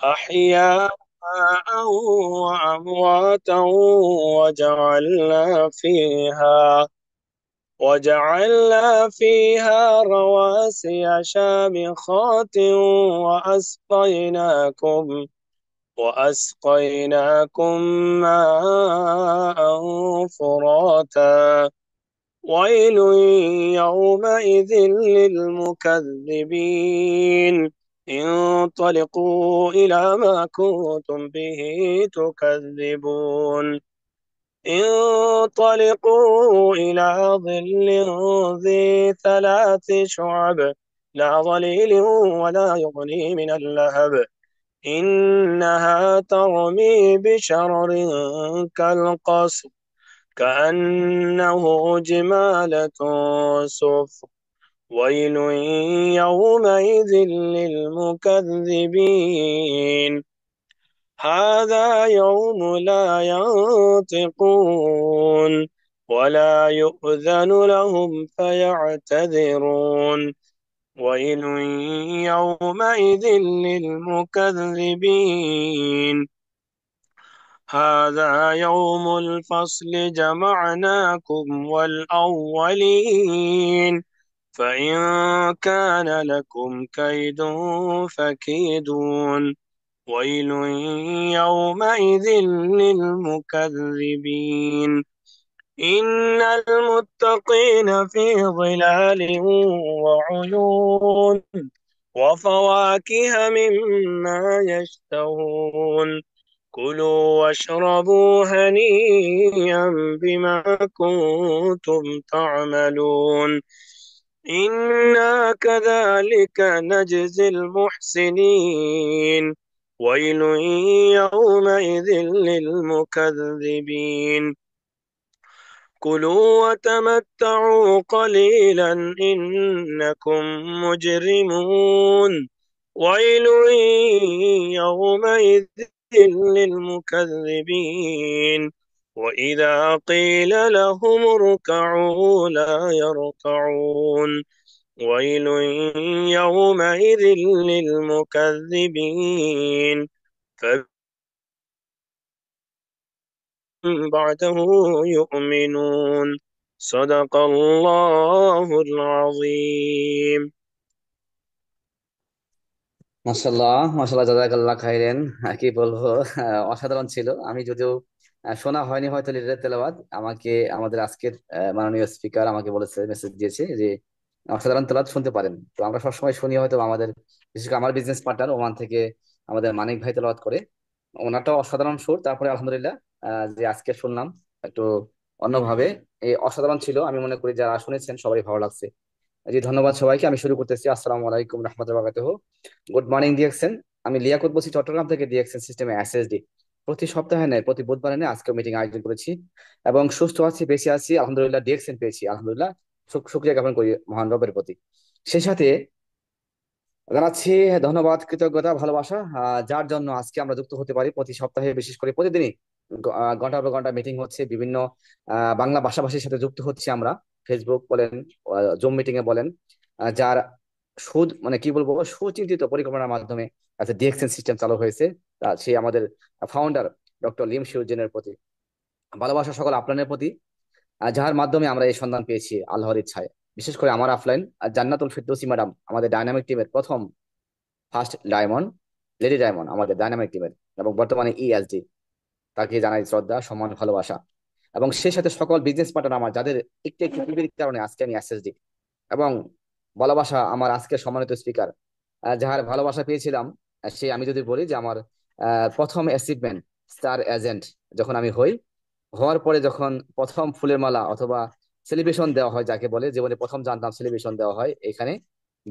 أحياء وأمواتا وجعلنا فيها وجعلنا فيها رواسي شامخات وأسقيناكم وأسقيناكم ماء فراتا. ويل يومئذ للمكذبين. انطلقوا إلى ما كنتم به تكذبون. انطلقوا إلى ظل ذي ثلاث شعب لا ظليل ولا يغني من اللهب إنها ترمي بشرر كالقصر كأنه جمالة صفر. ويل يومئذ للمكذبين. هذا يوم لا ينطقون ولا يؤذن لهم فيعتذرون. ويل يومئذ للمكذبين. هذا يوم الفصل جمعناكم والأولين فإن كان لكم كيد فكيدون. ويل يومئذ للمكذبين. إن المتقين في ظلال وعيون وفواكه مما يشتهون. كلوا واشربوا هنيئا بما كنتم تعملون. إنا كذلك نجزي المحسنين. ويل يومئذ للمكذبين. كلوا وتمتعوا قليلا إنكم مجرمون. ويل يومئذ للمكذبين. وإذا قيل لهم اركعوا لا يركعون. ويل يومئذ للمكذبين. بعده يؤمنون. صدق الله العظيم. মাশাল্লাহ মাশাল্লাহ, জাযাকাল্লাহ খাইরেন। কি বলবো, অসাধারণ ছিল। আমি যদিও শোনা হয়নি হয়তো লিডারের তেলাওয়াত, আমাকে আমাদের আজকের মাননীয় স্পিকার আমাকে বলেছে, মেসেজ দিয়েছে যে অসাধারণ তেলাওয়াত শুনতে পারেন। তো আমরা সবসময় শুনি, হয়তো আমাদের বিশেষ করে আমার বিজনেস পার্টনার ওমান থেকে আমাদের মানিক ভাই তেলাওয়াত করে, ওনারটাও অসাধারণ সুর। তারপরে আলহামদুলিল্লাহ যে আজকে শুনলাম একটু অন্যভাবে, এই অসাধারণ ছিল। আমি মনে করি যারা শুনেছেন সবারই ভালো লাগছে। জি, ধন্যবাদ সবাইকে। আমি শুরু করতেছি। আসসালামু আলাইকুম রহমতুল্লাহ বারাকাতুহু। Good morning DXN. আমি লিয়াকত বলছি চট্টগ্রাম থেকে, ডিএক্সএন সিস্টেমে এসএসডি। প্রতি সপ্তাহে নেয়, প্রতি বুধবারে নেয়, আজকে মিটিং আয়োজন করেছি এবং সুস্থ আছি, বেঁচে আছি আলহামদুলিল্লাহ। ডিএক্সএন পেয়েছি আলহামদুলিল্লাহ, শুক্রিয়া জ্ঞাপন করি মহান রবের প্রতি। সেই সাথে জানাচ্ছি ধন্যবাদ, কৃতজ্ঞতা, ভালোবাসা, যার জন্য আজকে আমরা যুক্ত হতে পারি প্রতি সপ্তাহে, বিশেষ করে প্রতিদিনই ঘন্টার পর ঘন্টা মিটিং হচ্ছে। বিভিন্ন বাংলা ভাষাভাষীর সাথে যুক্ত হচ্ছি আমরা। ফেসবুক বলেন, জুম মিটিং এ বলেন, যার মানে কি বলবো, সুচিন্তিত পরিকল্পনার মাধ্যমে আচ্ছা ডিএক্সএন সিস্টেম চালু হয়েছে। সে আমাদের ফাউন্ডার ডক্টর লিম শিউজেনের প্রতি ভালোবাসা, সকল আপনাদের প্রতি, যার মাধ্যমে আমরা এই সন্ধান পেয়েছি আল্লাহর ইচ্ছায়। বিশেষ করে আমার আফলাইন জান্নাতুল ফিরদৌসী ম্যাডাম, আমাদের ডায়নামিক টিমের প্রথম ফার্স্ট ডায়মন্ড, লেডি ডায়মন্ড আমাদের ডায়নামিক টিমের, এবং বর্তমানে ইএসডি। তাকে জানাই শ্রদ্ধা, সম্মান, ভালোবাসা। এবং সেই সাথে সকল বিজনেস পার্টনার আমার, যাদের একটু একটু ত্রুটির কারণে আজকে আমি এসএসডি, এবং ভালোবাসা আমার আজকে সম্মানিত স্পিকার, যার ভালোবাসা পেয়েছিলাম। সে, আমি যদি বলি যে আমার প্রথম অ্যাচিভমেন্ট স্টার এজেন্ট যখন আমি হই, হওয়ার পরে যখন প্রথম ফুলের মালা অথবা সেলিব্রেশন দেওয়া হয়, যাকে বলে জীবনে প্রথম জানতাম সেলিব্রেশন দেওয়া হয় এখানে,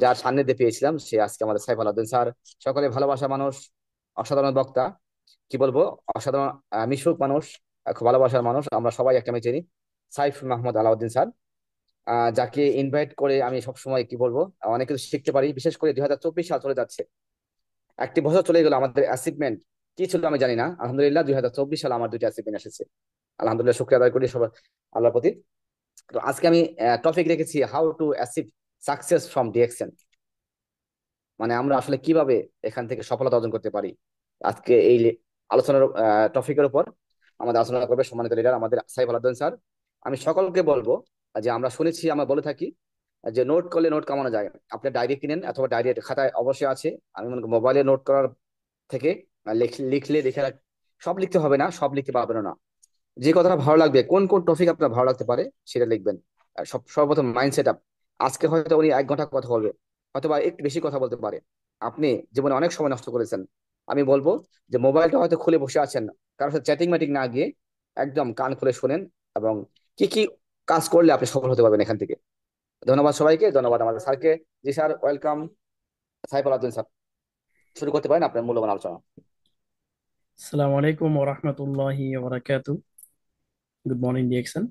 যার সান্নিধ্যে পেয়েছিলাম, সে আজকে আমাদের সাইফ আলাউদ্দিন স্যার। সকলে ভালোবাসা মানুষ, অসাধারণ বক্তা, কি বলবো, অসাধারণ মিশুক মানুষ, খুব ভালোবাসার মানুষ। আমরা সবাই একটা আমি চিনি, সাইফ মাহমুদ আলাউদ্দিন স্যার, যাকে ইনভাইট করে আমি সবসময় কি বলবো অনেক কিছু শিখতে পারি। বিশেষ করে 2024 সাল চলে যাচ্ছে, একটি বছর চলে গেল, আমাদের অ্যাচিভমেন্ট কি ছিল আমি জানি না। আলহামদুলিল্লাহ 2024 সালে আমার দুইটা অ্যাচিভমেন্ট এসেছে, আলহামদুলিল্লাহ, শুক্রিয়া আদায় করি সবার আল্লাহর প্রতি। তো আজকে আমি টপিক রেখেছি how to achieve success from DXN. মানে আমরা আসলে কিভাবে এখান থেকে সফলতা অর্জন করতে পারি। আজকে এই আলোচনার টপিকের উপর আমাদের আলোচনা করবে সম্মানিত লিডার আমাদের সাইফ আলাদ্দিন স্যার। আমি সকলকে বলবো যে আমরা শুনেছি, আমরা বলে থাকি যে নোট করলে নোট কামানো যায়। আপনি ডায়েরি কিনেন অথবা ডায়েরি খাতায় অবশ্যই আছে। আমি মনে করি মোবাইলে নোট করার থেকে লিখলে লিখে সব লিখতে হবে না, সব লিখতে পারবেন না। যে কথাটা ভালো লাগবে, কোন কোন টপিক আপনার ভালো লাগতে পারে সেটা লিখবেন। আর সর্বপ্রথম মাইন্ড সেট আপ। আজকে হয়তো উনি 1 ঘন্টা কথা বলবে, অথবা একটু বেশি কথা বলতে পারে। আপনি জীবনে অনেক সময় নষ্ট করেছেন। আমি বলবো যে মোবাইলটা হয়তো খুলে বসে আছেন, কারোর সাথে চ্যাটিং ম্যাটিং না গিয়ে একদম কান খুলে শোনেন, এবং কি কি কাজ করলে আপনি সফল হতে পারবেন এখান থেকে। ধন্যবাদ সবাইকে, ধন্যবাদ আমাদের স্যারকে। জি sir, welcome. Saiful Abdul sir, শুরু করতে পারেন আপনার মূল্যবান আলোচনা। আসসালামু আলাইকুম ওরহমতুল্লাহি ওবরাকাতু। Good morning DXN.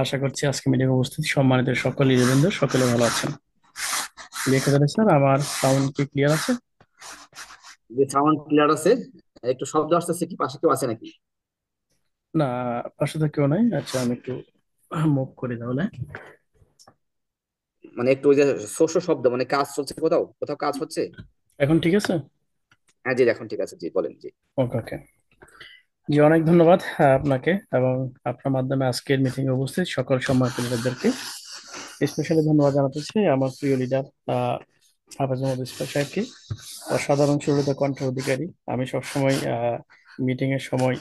আশা করছি আজকে মিটিং উপস্থিত সম্মানিত সকল ইলেভেনদের সকলে ভালো আছেন। লিখে স্যার, আমার সাউন্ড কি ক্লিয়ার আছে? যে সাউন্ড ক্লিয়ার আছে, একটু শব্দ আসতেছে কি, পাশে কেউ আছে নাকি? না, পাশে তো কেউ নাই। আচ্ছা, আমি একটু মুভ করি তাহলে। মানে একটু ওই যে শস্য শব্দ, মানে কাজ চলছে, কোথাও কোথাও কাজ হচ্ছে। এখন ঠিক আছে? হ্যাঁ জি, এখন ঠিক আছে, জি বলেন জি। ওকে ওকে। জি, অনেক ধন্যবাদ আপনাকে এবং আপনার মাধ্যমে আজকের মিটিং এ উপস্থিত সকল সম্মানিত লিডারদেরকে। স্পেশালি ধন্যবাদ জানাতে চাই আমার প্রিয় লিডার হাফেজ মোহাম্মদ ইসফাক সাহেবকে। অসাধারণ সুরলিত কণ্ঠের অধিকারী। আমি সবসময় মিটিং এর সময়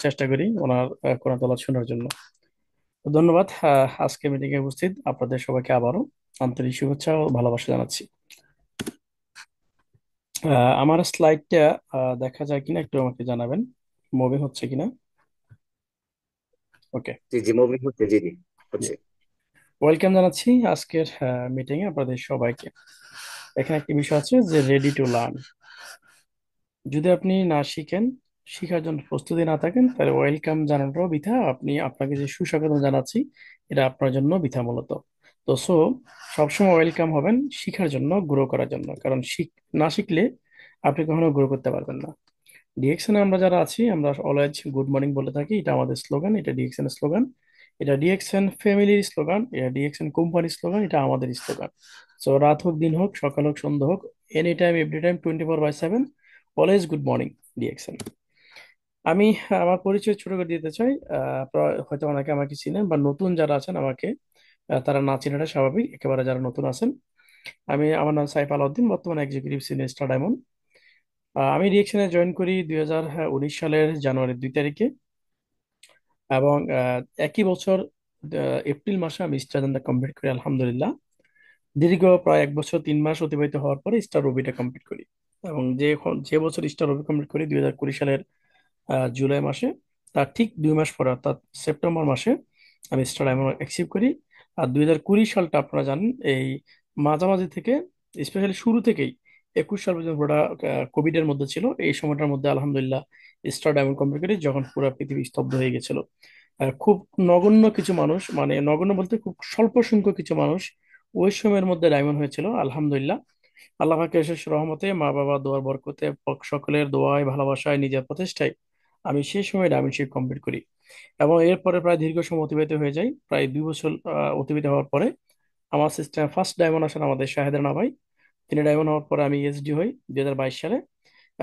চেষ্টা করি ওনার কোনো তলা শোনার জন্য। তো ধন্যবাদ। আজকে মিটিং এ উপস্থিত আপনাদের সবাইকে আবারও আন্তরিক শুভেচ্ছা ও ভালোবাসা জানাচ্ছি। আমার স্লাইডটা দেখা যায় কিনা একটু আমাকে জানাবেন, মুভি হচ্ছে কিনা। ওকে। জি জি, মুভি হচ্ছে, জি জি হচ্ছে। ওয়েলকাম জানাচ্ছি আজকের মিটিং এ আপনাদের সবাইকে। এখানে একটি বিষয় আছে যে রেডি টু লার্ন। যদি আপনি না শিখেন, শিখার জন্য প্রস্তুতি না থাকেন, তাহলে ওয়েলকাম জানানোটাও বৃথা। আপনাকে যে সুস্বাগতম জানাচ্ছি, এটা আপনার জন্য বৃথা মূলত। তো সবসময় ওয়েলকাম হবেন শিখার জন্য, গ্রো করার জন্য। কারণ না শিখলে আপনি কখনো গ্রো করতে পারবেন না। ডিএক্সএন আমরা যারা আছি, আমরা অলওয়েজ গুড মর্নিং বলে থাকি। এটা আমাদের স্লোগান, এটা ডিএক্সএন এর স্লোগান, এটা ডিএক্সএন ফ্যামিলির স্লোগান, এটা ডিএক্সএন কোম্পানির স্লোগান, এটা আমাদের স্লোগান। সো রাত হোক, দিন হোক, সকাল হোক, সন্ধ্যা হোক, any time, every time, 24/7, always good morning DXN. আমি আমার পরিচয় ছোট করে দিতে চাই। আপনারা হয়তো অনেকে আমাকে চিনেন, বা নতুন যারা আছেন আমাকে তারা না চেনাটা স্বাভাবিক, একেবারে যারা নতুন আছেন। আমার নাম সাইফ আলাউদ্দিন, বর্তমানে এক্সিকিউটিভ সিনিয়র স্টার ডায়মন্ড। আমি ডিএক্সএনে জয়েন করি 2019 সালের জানুয়ারির 2 তারিখে, এবং একই বছর এপ্রিল মাসে আমি স্টার কমপ্লিট করি আলহামদুলিল্লাহ। দীর্ঘ প্রায় 1 বছর 3 মাস অতিবাহিত হওয়ার পরে স্টার রবিটা কমপ্লিট করি। এবং যে বছর স্টার রবি কমপ্লিট করি 2020 সালের জুলাই মাসে, তার ঠিক 2 মাস পরে অর্থাৎ সেপ্টেম্বর মাসে আমি স্টার ডায়মন্ড অ্যাচিভ করি। আর 2020 সালটা আপনারা জানেন, এই মাঝামাঝি থেকে, স্পেশালি শুরু থেকেই 21 সাল পর্যন্ত পুরোটা কোভিড এর মধ্যে ছিল। এই সময়টার মধ্যে আলহামদুলিল্লাহ স্টার ডায়মন্ড কমপ্লিট করি, যখন পুরো পৃথিবী স্তব্ধ হয়ে গেছিল। খুব নগণ্য কিছু মানুষ, মানে নগণ্য বলতে খুব স্বল্প সংখ্যক কিছু মানুষ ওই সময়ের মধ্যে ডায়মন্ড হয়েছিল। আলহামদুলিল্লাহ, আল্লাহ পাকের অশেষ রহমতে, মা বাবা দোয়ার বরকতে, সকলের দোয়ায়, ভালোবাসায়, নিজের প্রচেষ্টায় আমি সেই সময় ডায়মন্ডশিপ কমপ্লিট করি। এবং এরপরে প্রায় দীর্ঘ সময় অতিবাহিত হয়ে যায়। প্রায় 2 বছর অতিবাহিত হওয়ার পরে আমার সিস্টেম ফার্স্ট ডায়মন্ড আসেন আমাদের শাহেদ রানা ভাই। তিনি ডায়মন্ড হওয়ার পরে আমি এসডি হই 2022 সালে।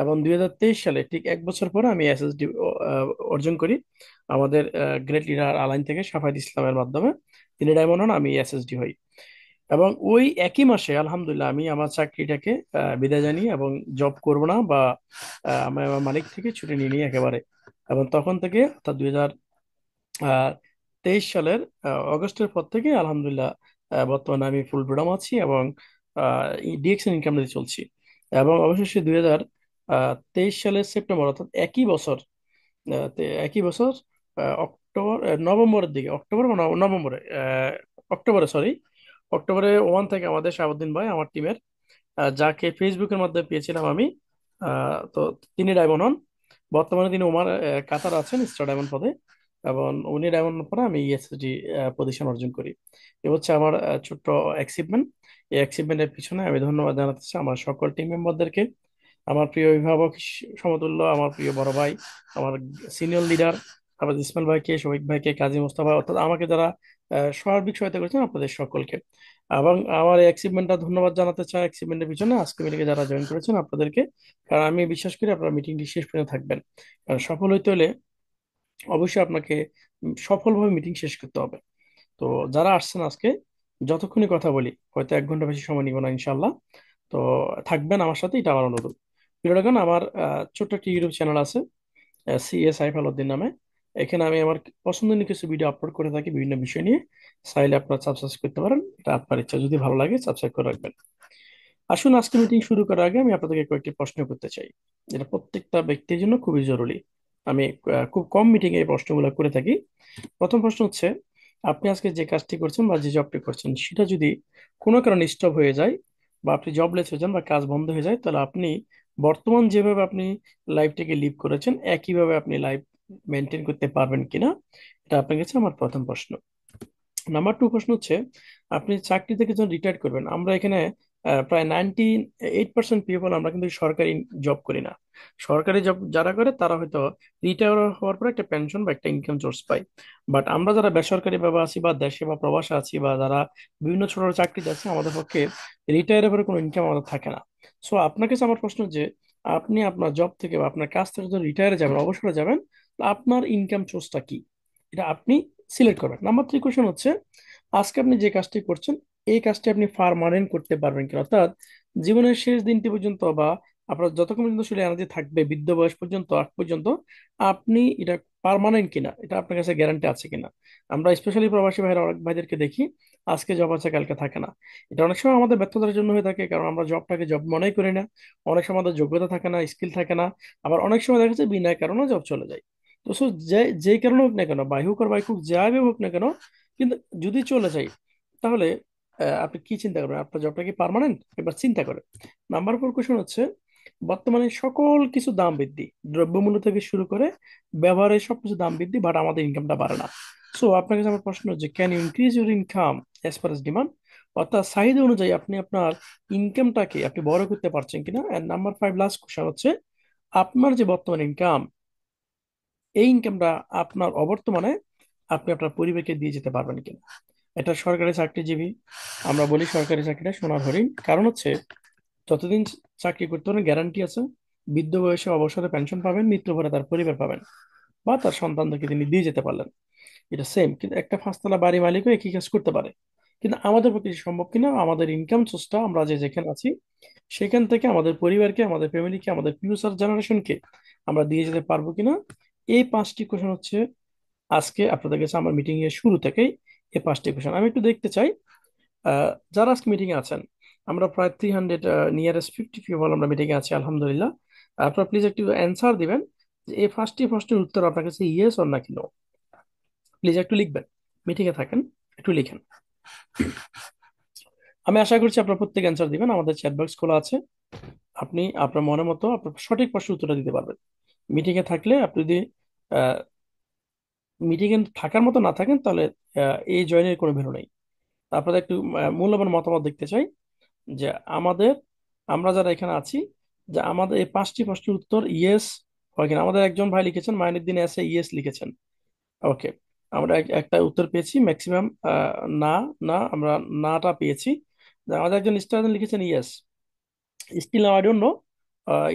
এবং 2023 সালে ঠিক 1 বছর পরে আমি এসএসডি অর্জন করি আমাদের গ্রেট লিডার আলাইন থেকে সাফায়েত ইসলামের মাধ্যমে। তিনি ডায়মন্ড হন, আমি এসএসডি হই। এবং ওই একই মাসে আলহামদুলিল্লাহ আমি আমার চাকরিটাকে বিদায় জানিয়ে, এবং জব করব না, বা আমি আমার মালিক থেকে ছুটি নিয়ে নিই একেবারে। এবং তখন থেকে অর্থাৎ 2023 সালের অগস্টের পর থেকে আলহামদুলিল্লাহ বর্তমানে আমি ফুল ফ্রিডম আছি, এবং ডিএক্সএন ইনকাম দিয়ে চলছি। এবং অবশেষে 2023 সালের সেপ্টেম্বর, অর্থাৎ একই বছর অক্টোবর, নভেম্বরের দিকে, অক্টোবর বা নভেম্বরে, অক্টোবরে, সরি, অক্টোবরে ওমান থেকে আমাদের শাহাবুদ্দিন ভাই, আমার টিমের, যাকে ফেসবুকের মাধ্যমে পেয়েছিলাম আমি, তো তিনি ডায়মন্ড হন। বর্তমানে তিনি ওমান, কাতার আছেন স্টার ডায়মন্ড পদে। এবং উনি ডায়মন্ড পরে আমি ইএসডি পজিশন অর্জন করি। এ হচ্ছে আমার ছোট্ট অ্যাচিভমেন্ট। এই অ্যাচিভমেন্টের পিছনে আমি ধন্যবাদ জানাতে চাই আমার সকল টিম মেম্বারদেরকে, আমার প্রিয় অভিভাবক সমতুল্য, আমার প্রিয় বড় ভাই, আমার সিনিয়র লিডার, আবার ইসমাইল ভাইকে, শফিক ভাইকে, কাজী মোস্তফা, অর্থাৎ আমাকে যারা সার্বিক সহায়তা করেছেন, আপনাদের সকলকে। এবং আমার এই অ্যাচিভমেন্টটা ধন্যবাদ জানাতে চাই অ্যাচিভমেন্টের পিছনে আজকে মিটিংয়ে যারা জয়েন করেছেন আপনাদেরকে। কারণ আমি বিশ্বাস করি আপনারা মিটিংটি শেষ পর্যন্ত থাকবেন। কারণ সফল হইতে হলে অবশ্যই আপনাকে সফলভাবে মিটিং শেষ করতে হবে। তো যারা আসছেন আজকে, যতক্ষণই কথা বলি, হয়তো 1 ঘন্টা বেশি সময় নিব না ইনশাল্লাহ। তো থাকবেন আমার সাথে, এটা আমার অনুরোধ। প্রিয়গণ, আমার ছোট্ট একটি ইউটিউব চ্যানেল আছে, সিএস সাইফ আলাউদ্দিন নামে। এখানে আমি আমার পছন্দের কিছু ভিডিও আপলোড করে থাকি বিভিন্ন বিষয় নিয়ে। চাইলে আপনারা সাবস্ক্রাইব করতে পারেন, এটা আপনার ইচ্ছা, যদি ভালো লাগে সাবস্ক্রাইব করে রাখবেন। আসুন, আজকে মিটিং শুরু করার আগে আমি আপনাদেরকে কয়েকটি প্রশ্ন করতে চাই, যেটা প্রত্যেকটা ব্যক্তির জন্য খুবই জরুরি। আমি খুব কম মিটিং এ এই প্রশ্নগুলো করে থাকি। প্রথম প্রশ্ন হচ্ছে, আপনি আজকে যে কাজটি করছেন বা যে জবটি করছেন সেটা যদি কোনো কারণে স্টপ হয়ে যায়, বা আপনি জবলেস হয়ে যান বা কাজ বন্ধ হয়ে যায়, তাহলে আপনি বর্তমান যেভাবে আপনি লাইফটাকে লিড করেছেন একইভাবে আপনি লাইফ মেনটেন করতে পারবেন কিনা, এটা আপনার কাছে আমার প্রথম প্রশ্ন। নাম্বার টু প্রশ্ন হচ্ছে, আপনি চাকরি থেকে যখন রিটায়ার করবেন, আমরা এখানে প্রায় 98% পিপল আমরা কিন্তু সরকারি জব করি না। সরকারি জব যারা করে তারা হয়তো রিটায়ার হওয়ার পর একটা পেনশন বা একটা ইনকাম সোর্স পায়। বাট আমরা যারা বেসরকারি ভাবে আছি বা দেশে বা প্রবাসে আছি বা যারা বিভিন্ন ছোট ছোট চাকরিতে আছে, আমাদের পক্ষে রিটায়ারের পরে কোনো ইনকাম আমাদের থাকে না। সো আপনার কাছে আমার প্রশ্ন যে, আপনি আপনার জব থেকে বা আপনার কাজ থেকে যখন রিটায়ারে যাবেন, অবসরে যাবেন, তো আপনার ইনকাম সোর্সটা কি, এটা আপনি সিলেক্ট করবেন। নাম্বার থ্রি কোশ্চেন হচ্ছে, আজকে আপনি যে কাজটি করছেন এই কাজটি আপনি পার্মানেন্ট করতে পারবেন কিনা, অর্থাৎ জীবনের শেষ দিনটি পর্যন্ত বা আপনার যতক্ষণ পর্যন্ত শরীরে এনার্জি থাকবে বৃদ্ধ বয়স পর্যন্ত, আগ পর্যন্ত আপনি এটা পার্মানেন্ট কিনা, এটা আপনার কাছে গ্যারান্টি আছে কিনা। আমরা স্পেশালি প্রবাসী ভাইরা অনেক ভাইদেরকে দেখি আজকে জব আছে কালকে থাকে না। এটা অনেক সময় আমাদের ব্যর্থতার জন্য হয়ে থাকে, কারণ আমরা জবটাকে জব মনেই করি না। অনেক সময় আমাদের যোগ্যতা থাকে না, স্কিল থাকে না। আবার অনেক সময় দেখা যাচ্ছে বিনা কারণে জব চলে যায়। তো যে যেই কারণে হোক না কেন, বাই হোক আর বাই হোক, যাই হোক না কেন, কিন্তু যদি চলে যাই, তাহলে আপনি কি চিন্তা করবেন? আপনার জবটা কি পার্মানেন্ট? একবার চিন্তা করেন। নাম্বার ফোর কোশ্চেন হচ্ছে, বর্তমানে সকল কিছু দাম বৃদ্ধি, দ্রব্যমূল্য থেকে শুরু করে ব্যবহারের সবকিছু দাম বৃদ্ধি, বাট আমাদের ইনকামটা বাড়ে না। সো আপনার কাছে আমার প্রশ্ন হচ্ছে, can you increase your income as per as demand, অর্থাৎ চাহিদা অনুযায়ী আপনি আপনার ইনকামটাকে আপনি বড় করতে পারছেন কিনা। And number five last question হচ্ছে, আপনার যে বর্তমান ইনকাম, এই ইনকামটা আপনার অবর্তমানে আপনি আপনার পরিবারকে দিয়ে যেতে পারবেন কিনা। এটা সরকারি চাকরিজীবী, আমরা বলি সরকারি চাকরিটা সোনার হরিণ। কারণ হচ্ছে, যতদিন চাকরি করতে পারেন গ্যারান্টি আছে, বৃদ্ধ বয়সে অবসরে পেনশন পাবেন, মৃত্যু পরে তার পরিবার পাবেন, বা তার সন্তানদেরকে তিনি দিয়ে যেতে পারলেন। এটা সেম, কিন্তু একটা পাঁচতলা বাড়ি মালিকও একই কাজ করতে পারে। কিন্তু আমাদের পক্ষে সম্ভব কিনা, আমাদের ইনকাম সোর্সটা আমরা যে যেখানে আছি সেখান থেকে আমাদের পরিবারকে, আমাদের ফ্যামিলিকে, আমাদের ফিউচার জেনারেশনকে আমরা দিয়ে যেতে পারবো কিনা। এই পাঁচটি কোশ্চেন হচ্ছে আজকে আপনাদের কাছে আমার মিটিং এর শুরু থেকেই এই পাঁচটি কোশ্চেন আমি একটু দেখতে চাই। যারা আজকে মিটিং এ আছেন, আমরা প্রায় 300, নিয়ারেস্ট 50 পিপল আমরা মিটিং এ আছি আলহামদুলিল্লাহ। আপনারা প্লিজ একটু অ্যান্সার দিবেন যে এই পাঁচটি প্রশ্নের উত্তর আপনার কাছে ইয়েস অর নাকি নো। প্লিজ একটু লিখবেন, মিটিং এ থাকেন, একটু লিখেন। আমি আশা করছি আপনারা প্রত্যেক অ্যান্সার দিবেন, আমাদের চ্যাট বক্স খোলা আছে। আপনি আপনার মনের মতো আপনার সঠিক প্রশ্নের উত্তরটা দিতে পারবেন। মিটিং এ থাকলে আপনি যদি মিটিং এ থাকার মতো না থাকেন, তাহলে এই জয়েনের কোনো ভ্যালু নেই। আপনাদের একটু মূল্যবান মতামত দেখতে চাই, যে আমাদের, আমরা যারা এখানে আছি, যে আমাদের এই পাঁচটি প্রশ্নের উত্তর ইয়েস হয় কিনা। আমাদের একজন ভাই লিখেছেন, মাইনুদ্দিন এসে ইয়েস লিখেছেন। ওকে, আমরা একটা উত্তর পেয়েছি ম্যাক্সিমাম। না, না, আমরা নাটা পেয়েছি। আমাদের একজন স্টুডেন্ট লিখেছেন yes. Still now I don't know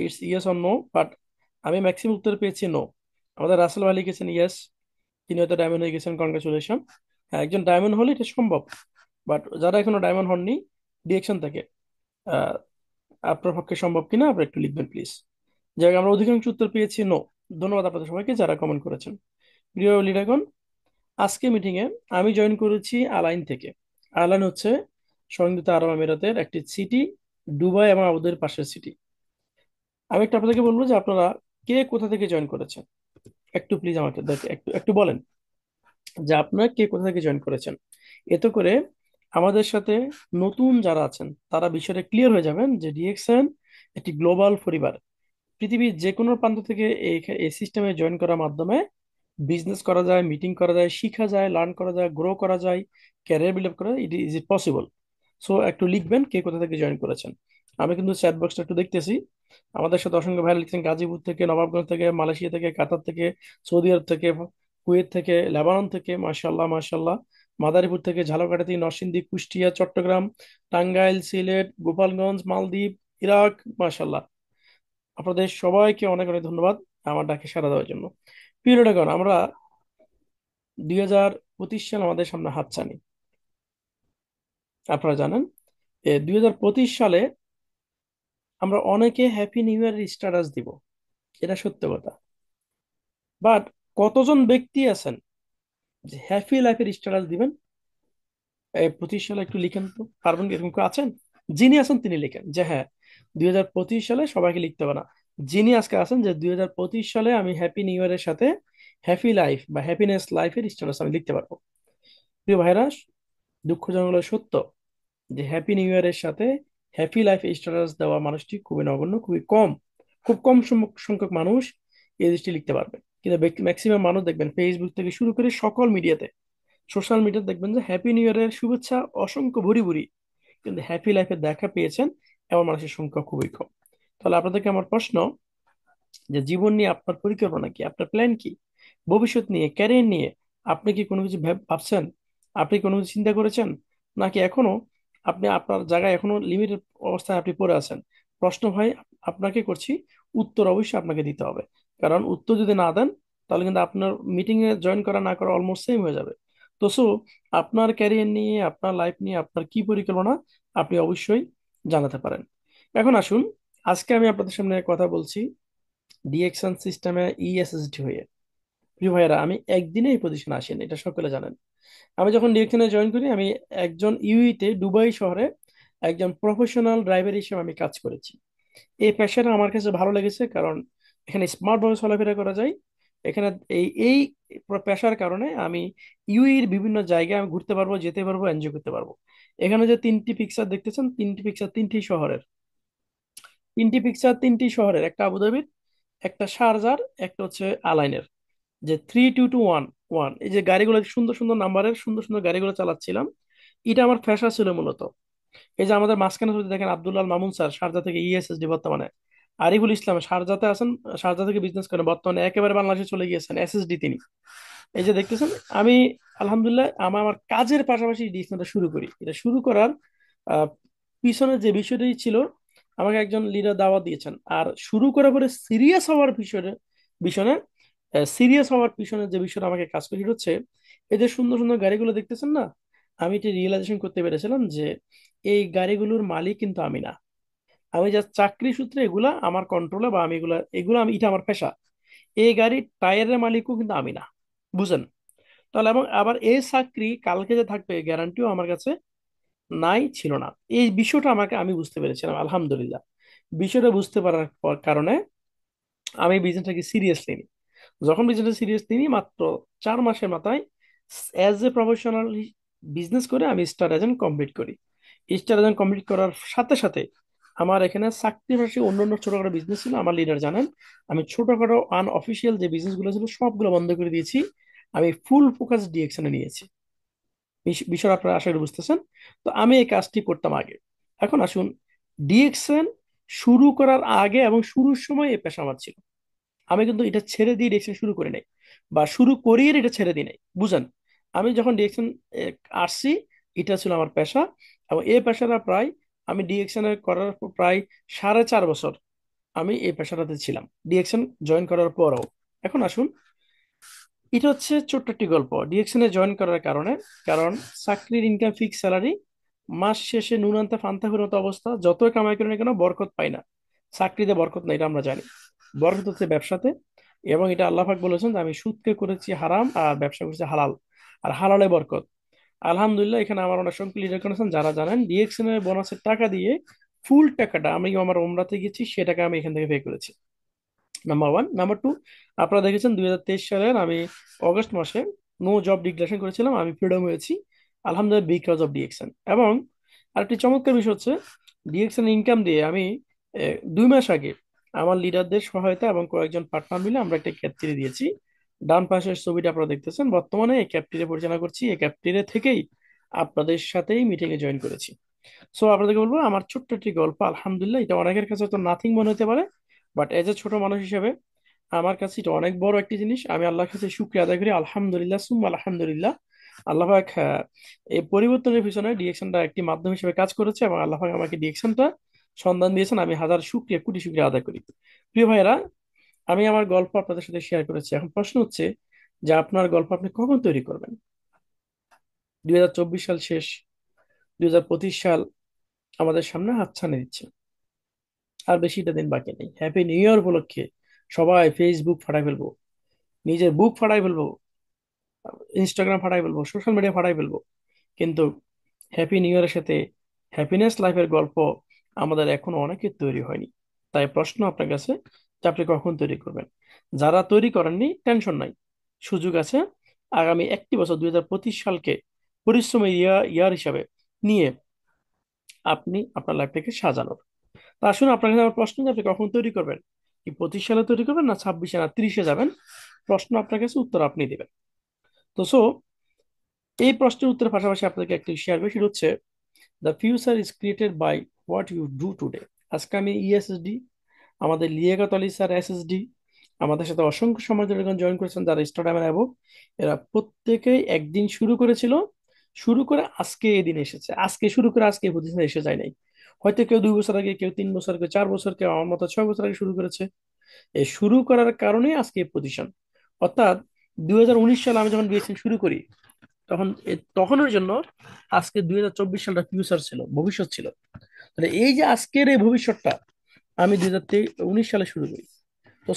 it's yes or no, but আমি ম্যাক্সিমাম উত্তর পেয়েছি নো। আমাদের রাসেল ভাই লিখেছেন ইয়েস, তিনি হয়তো ডায়মন্ড হয়ে গেছেন, কনগ্রাচুলেশন। হ্যাঁ, একজন ডায়মন্ড হলে এটা সম্ভব, বাট যারা এখনো ডায়মন্ড হননি, ডিরেকশন থেকে আপনার পক্ষে সম্ভব কিনা আপনি একটু লিখবেন প্লিজ। যাই হোক, আমরা অধিকাংশ উত্তর পেয়েছি নো। ধন্যবাদ আপনাদের সবাইকে যারা কমেন্ট করেছেন। প্রিয় লিডারগণ, আজকে মিটিং এ আমি জয়েন করেছি আলাইন থেকে। আলাইন হচ্ছে সংযুক্ত আরব আমিরাতের একটি সিটি, দুবাই এবং আবুধাবির পাশের সিটি। আমি একটু আপনাদেরকে বলবো যে আপনারা কে কোথা থেকে জয়েন করেছেন, একটু প্লিজ আমাকে একটু একটু বলেন যে আপনারা কে কোথা থেকে জয়েন করেছেন। এতে করে আমাদের সাথে নতুন যারা আছেন তারা বিষয়টা ক্লিয়ার হয়ে যাবেন যে ডিএক্সএন একটি গ্লোবাল পরিবার। পৃথিবীর যে কোনো প্রান্ত থেকে এই সিস্টেমে জয়েন করার মাধ্যমে বিজনেস করা যায়, মিটিং করা যায়, শিখা যায়, লার্ন করা যায়, গ্রো করা যায়, ক্যারিয়ার বিল্ড আপ করা যায়। Is it possible? সো একটু লিখবেন কে কোথা থেকে জয়েন করেছেন। আমি কিন্তু চ্যাট বক্সটা একটু দেখতেছি। আমাদের সাথে অসংখ্য ভাই লিখছেন গাজীপুর থেকে, নবাবগঞ্জ থেকে, মালয়েশিয়া থেকে, কাতার থেকে, সৌদি আরব থেকে, কুয়েত থেকে, লেবানন থেকে। মাশাল্লাহ, মাশাল্লাহ। মাদারীপুর থেকে, ঝালকাঠি, নরসিংদী, কুষ্টিয়া, চট্টগ্রাম, টাঙ্গাইল, সিলেট, গোপালগঞ্জ, মালদ্বীপ, ইরাক। মাশাল্লাহ, আপনাদের সবাইকে অনেক অনেক ধন্যবাদ আমার ডাকে সাড়া দেওয়ার জন্য। প্রিয়টাগণ, আমরা 2025 সাল আমাদের সামনে হাতছানি। আপনারা জানেন 2025 সালে আমরা অনেকে হ্যাপি নিউ ইয়ার স্ট্যাটাস দিব, এটা সত্য কথা। বাট কতজন ব্যক্তি আছেন যে হ্যাপি লাইফের স্ট্যাটাস দিবেন? 25 সালে একটু লিখেন তো, পারবেন কি? এরকম কেউ আছেন? যিনি আছেন তিনি লিখেন যে হ্যাঁ, 2025 সালে সবাইকে লিখতে হবে না। যিনি আজকে আছেন যে 2025 সালে আমি হ্যাপি নিউ ইয়ারের সাথে হ্যাপি লাইফ বা হ্যাপিনেস লাইফের স্ট্যাটাস আমি লিখতে পারবো। প্রিয় ভাইরা, দুঃখজনক হলেও সত্য যে হ্যাপি নিউ ইয়ারের সাথে হ্যাপি লাইফ স্ট্যাটাস দেওয়া মানুষটি খুবই নগণ্য, খুবই কম। খুব কম সংখ্যক মানুষ এই জিনিসটি লিখতে পারবে। কিন্তু ম্যাক্সিমাম মানুষ দেখবেন ফেসবুক থেকে শুরু করে সকল মিডিয়াতে, সোশ্যাল মিডিয়াতে দেখবেন যে হ্যাপি নিউ ইয়ারের শুভেচ্ছা অসংখ্য ভরি ভরি, কিন্তু হ্যাপি লাইফে দেখা পেয়েছেন এমন মানুষের সংখ্যা খুবই কম। তাহলে আপনাদেরকে আমার প্রশ্ন, যে জীবন নিয়ে আপনার পরিকল্পনা কি, আপনার প্ল্যান কি, ভবিষ্যৎ নিয়ে, ক্যারিয়ার নিয়ে আপনি কি কোনো কিছু ভাবছেন? আপনি কোনো কিছু চিন্তা করেছেন? নাকি এখনো আপনি আপনার জায়গায় এখনো লিমিটেড অবস্থায় আপনি পড়ে আছেন? প্রশ্ন ভাই আপনাকে করছি, উত্তর অবশ্যই আপনাকে দিতে হবে। কারণ উত্তর যদি না দেন, তাহলে কিন্তু আপনার মিটিং এ জয়েন করা না করা অলমোস্ট সেম হয়ে যাবে। তো আপনার ক্যারিয়ার নিয়ে, আপনার লাইফ নিয়ে আপনার কি পরিকল্পনা, আপনি অবশ্যই জানাতে পারেন। এখন আসুন, আজকে আমি আপনাদের সামনে কথা বলছি ডিএকশন সিস্টেমে ইএসএসডি হয়ে। প্রিয় ভাইয়েরা, আমি একদিনে এই পজিশনে আসিনি, এটা সকলে জানেন। আমি যখন ডিএকশনে জয়েন করি, আমি একজন ইউইতে দুবাই শহরে একজন প্রফেশনাল ড্রাইভার হিসেবে আমি কাজ করেছি। এই পেশাটা আমার কাছে ভালো লেগেছে, কারণ এখানে স্মার্ট ভাবে চলাফেরা করা যায়। এখানে এই পেশার কারণে আমি ইউইর বিভিন্ন জায়গায় আমি ঘুরতে পারবো, যেতে পারবো, এনজয় করতে পারবো। এখানে যে তিনটি পিকচার দেখতেছেন, তিনটি পিকচার তিনটি শহরের, তিনটি পিকচার তিনটি শহরের, একটা আবুধাবির, একটা শারজার, একটা হচ্ছে আলাইনের। যে 3221, এই যে গাড়িগুলো সুন্দর সুন্দর নাম্বারের সুন্দর সুন্দর গাড়িগুলো চালাচ্ছিলাম, এটা আমার পেশা ছিল মূলত। এই যে আমাদের মাঝখানে যদি দেখেন আব্দুল্লাহ আল মামুন স্যার, শারজা থেকে ইএসএসডি বর্তমানে। আরিফুল ইসলাম শারজাতে আছেন, শারজা থেকে বিজনেস করেন, বর্তমানে একেবারে বাংলাদেশে চলে গিয়েছেন এসএসডি তিনি। এই যে দেখতেছেন, আমি আলহামদুলিল্লাহ আমার আমার কাজের পাশাপাশি ডিসিশনটা শুরু করি। এটা শুরু করার আহ, পিছনে যে বিষয়টি ছিল, আমাকে একজন লিডার দাওয়াত দিয়েছেন। আর শুরু করার পরে সিরিয়াস হওয়ার পিছনে সিরিয়াস হওয়ার পিছনে যে বিষয়টা আমাকে কাজ করে, সেটা হচ্ছে এই যে সুন্দর সুন্দর গাড়িগুলো দেখতেছেন না, আমি এটা রিয়েলাইজেশন করতে পেরেছিলাম যে এই গাড়িগুলোর মালিক কিন্তু আমি না। আমি জাস্ট চাকরি সূত্রে এগুলা আমার কন্ট্রোলে, বা আমি এগুলো আমি, এটা আমার পেশা। এই গাড়ির টায়ারের মালিকও কিন্তু আমি না, বুঝেন? তাহলে এবং আবার এই চাকরি কালকে যে থাকবে গ্যারান্টিও আমার কাছে নাই, ছিল না। এই বিষয়টা আমি বুঝতে পেরেছিলাম আলহামদুলিল্লাহ। বিষয়টা বুঝতে পারার কারণে আমি বিজনেসটাকে সিরিয়াসলি নিই। যখন বিজনেসটা সিরিয়াসলি নিই, মাত্র 4 মাসের মাথায় অ্যাজ এ প্রফেশনাল বিজনেস করে আমি স্টার এজেন্ট কমপ্লিট করি। স্টার এজেন্ট কমপ্লিট করার সাথে সাথে আমার এখানে চাকরি বাকরি অন্যান্য ছোটখাটো বিজনেস ছিল, আমার লিডার জানেন। আমি ছোটখাটো আনঅফিসিয়াল যে বিজনেস গুলো ছিল সবগুলো বন্ধ করে দিয়েছি। আমি ফুল ফোকাস ডিরেকশনে নিয়েছি। বিষয় আপনারা আশা করি বুঝতেছেন। তো আমি এই কাজটি করতাম আগে। এখন আসুন, ডিএক্সএন শুরু করার আগে এবং শুরুর সময় এই পেশা আমার ছিল। আমি কিন্তু এটা ছেড়ে দিয়ে ডিরেকশন শুরু করে নাই, বা শুরু করিয়ে এটা ছেড়ে দিই নাই, বুঝেন? আমি যখন ডিরেকশন আসছি, এটা ছিল আমার পেশা। এবং এই পেশাটা প্রায়, আমি ডিরেকশন করার পর প্রায় 4.5 বছর আমি এই পেশাটাতে ছিলাম, ডিরেকশন জয়েন করার পরও। এখন আসুন, এটা হচ্ছে ছোট্ট একটি গল্প ডিরেকশনে জয়েন করার কারণে। কারণ চাকরির ইনকাম ফিক্স স্যালারি, মাস শেষে নুন আনতে ফান্তা মতো অবস্থা, যত কামাই করি না কেন বরকত পাই না। চাকরিতে বরকত নাই, এটা আমরা জানি। বরকত হচ্ছে ব্যবসাতে। এবং এটা আল্লাহ পাক বলেছেন যে আমি সুদকে করেছি হারাম আর ব্যবসা করেছি হালাল, আর হালালে বরকত। আলহামদুলিল্লাহ, এখানে আমার অনেক সংখ্যক লিডার করেছেন যারা জানেন ডিএকশনের বোনাসের টাকা দিয়ে ফুল টাকাটা আমি আমার ওমরাতে গেছি, সে টাকা আমি এখান থেকে পে করেছি। Number one. নাম্বার টু, আপনারা দেখেছেন 2023 সালের আমি অগস্ট মাসে নো জব ডিক্লারেশন করেছিলাম, আমি ফ্রিডম হয়েছি আলহামদুলিল্লাহ বিকজ অফ ডিএক্সএন। এবং আরেকটি চমৎকার বিষয় হচ্ছে, ডিএক্সএন ইনকাম দিয়ে আমি 2 মাস আগে আমার লিডারদের সহায়তা এবং কয়েকজন পার্টনার মিলে আমরা একটা ক্যাপ্টেরি দিয়েছি। ডান পাশের ছবিটা আপনারা দেখতেছেন, বর্তমানে এই ক্যাপ্টেরি পরিচালনা করছি। এই ক্যাপ্টেরি থেকেই আপনাদের সাথেই মিটিং এ জয়েন করেছি। সো আপনাদেরকে বলবো, আমার ছোট্ট একটি গল্প, আলহামদুলিল্লাহ এটা অনেকের কাছে তো নাথিং মনে হতে পারে, বাট এজ এ ছোট মানুষ হিসেবে আমার কাছে এটা অনেক বড় একটি জিনিস। আমি আল্লাহর কাছে শুক্রিয়া আদায় করি, আলহামদুলিল্লাহ সুম্মা আলহামদুলিল্লাহ। আল্লাহ পাক এই পরিবর্তনের পিছনে ডিরেকশনটা একটি মাধ্যম হিসেবে কাজ করেছে, এবং আল্লাহ পাক আমাকে ডিরেকশনটা সন্ধান দিয়েছেন। আমি হাজার শুকরিয়া, কোটি শুকরিয়া আদায় করি। প্রিয় ভাইয়েরা, আমি আমার গল্প আপনাদের সাথে শেয়ার করেছি। এখন প্রশ্ন হচ্ছে যে আপনার গল্প আপনি কখন তৈরি করবেন? 2024 সাল শেষ, 2025 সাল আমাদের সামনে হাতছানি দিচ্ছে। আর বেশিটা দিন বাকি নেই। হ্যাপি নিউ ইয়ার উপলক্ষে সবাই ফেসবুক ফাটাই ফেলবো, নিজের বুক ফাটাই ফেলবো, ইনস্টাগ্রাম ফাটাই ফেলবো, সোশ্যাল মিডিয়া ফাটাই ফেলবো। কিন্তু হ্যাপি নিউ ইয়ারের সাথে হ্যাপিনেস লাইফের গল্প আমাদের এখনো অনেকের তৈরি হয়নি। তাই প্রশ্ন আপনার কাছে যে আপনি কখন তৈরি করবেন? যারা তৈরি করেননি, টেনশন নাই, সুযোগ আছে। আগামী একটি বছর 2025 সালকে পরিশ্রমের ইয়ার হিসাবে নিয়ে আপনি আপনার লাইফটাকে সাজানোর। তা আসুন, আপনার কাছে আমার প্রশ্ন যে আপনি কখন তৈরি করবেন? কি 25 সালে তৈরি করবেন, না 26-এ, না 30-এ যাবেন? প্রশ্ন আপনার কাছে, উত্তর আপনি দিবেন। তো এই প্রশ্নের উত্তরের পাশাপাশি আপনাদেরকে একটি শেয়ার করি, সেটা হচ্ছে the future is created by what you do today. আজকে আমি ইএসএসডি, আমাদের লিয়াকত আলী স্যার এসএসডি, আমাদের সাথে অসংখ্য সমাজ জয়েন করেছেন যারা স্টারডাম এবং এরা প্রত্যেকেই একদিন শুরু করেছিল, শুরু করে আজকে এই দিনে এসেছে, আজকে শুরু করে আজকে এই পজিশনে এসে যায় নাই। হয়তো কেউ 2 বছর আগে, কেউ 3 বছর, কেউ 4 বছর, কেউ আমার মতো 6 বছর আগে শুরু করেছে। এই শুরু করার কারণে আজকে এই পজিশন। অর্থাৎ 2019 সালে আমি যখন বিএসসি শুরু করি, তখনের জন্য আজকে 2024 সালটা ফিউচার ছিল, ভবিষ্যৎ ছিল। তাহলে এই যে আজকের এই ভবিষ্যৎটা আমি 2019 সালে শুরু করি। তো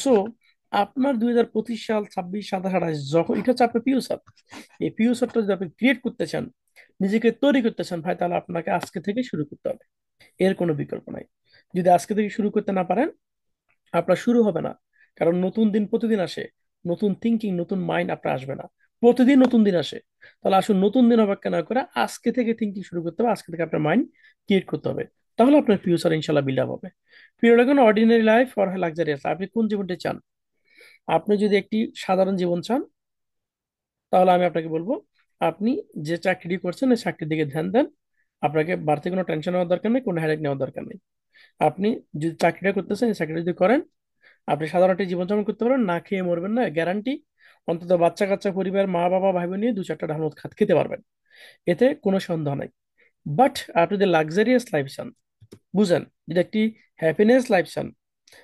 আপনার 2025 সাল, 26, 27, 28 যখন এটা হচ্ছে আপনার ফিউচার। এই ফিউচারটা যদি আপনি ক্রিয়েট করতে চান, নিজেকে তৈরি করতে চান ভাই, তাহলে আপনাকে আজকে থেকে শুরু করতে হবে। এর কোনো বিকল্প নাই। যদি আজকে থেকে শুরু করতে না পারেন, আপনার শুরু হবে না। কারণ নতুন দিন প্রতিদিন আসে, নতুন থিঙ্কিং, নতুন মাইন্ড আপনার আসবে না। প্রতিদিন নতুন দিন আসে। তাহলে আসুন, নতুন দিন অপেক্ষা না করে আজকে থেকে থিঙ্কিং শুরু করতে হবে, আজকে থেকে আপনার মাইন্ড ক্রিয়েট করতে হবে। তাহলে আপনার ফিউচার ইনশাল্লাহ বিল্ড আপ হবে। প্রিয় লাগুন, অর্ডিনারি লাইফ অর লাক্সারিয়াস, আপনি কোন জীবনটা চান? আপনি যদি একটি সাধারণ জীবন চান, তাহলে আমি আপনাকে বলবো আপনি যে চাকরি করছেন এই চাকরির দিকে ধ্যান দেন। আপনাকে বাড়তি কোনো টেনশন নেওয়ার দরকার নেই, কোনো হেডেক নেওয়ার দরকার নেই। আপনি যদি চাকরিটা করতেছেন, এই চাকরিটা যদি করেন, আপনি সাধারণ একটা জীবনযাপন করতে পারবেন, না খেয়ে মরবেন না, গ্যারান্টি। অন্তত বাচ্চা কাচ্চা, পরিবার, মা বাবা, ভাই বোন নিয়ে 2-4টা ডাল ভাত খেতে পারবেন, এতে কোনো সন্দেহ নাই। বাট আপনি যদি লাক্সারিয়াস লাইফ চান, বুঝেন, যদি একটি হ্যাপিনেস লাইফ চান,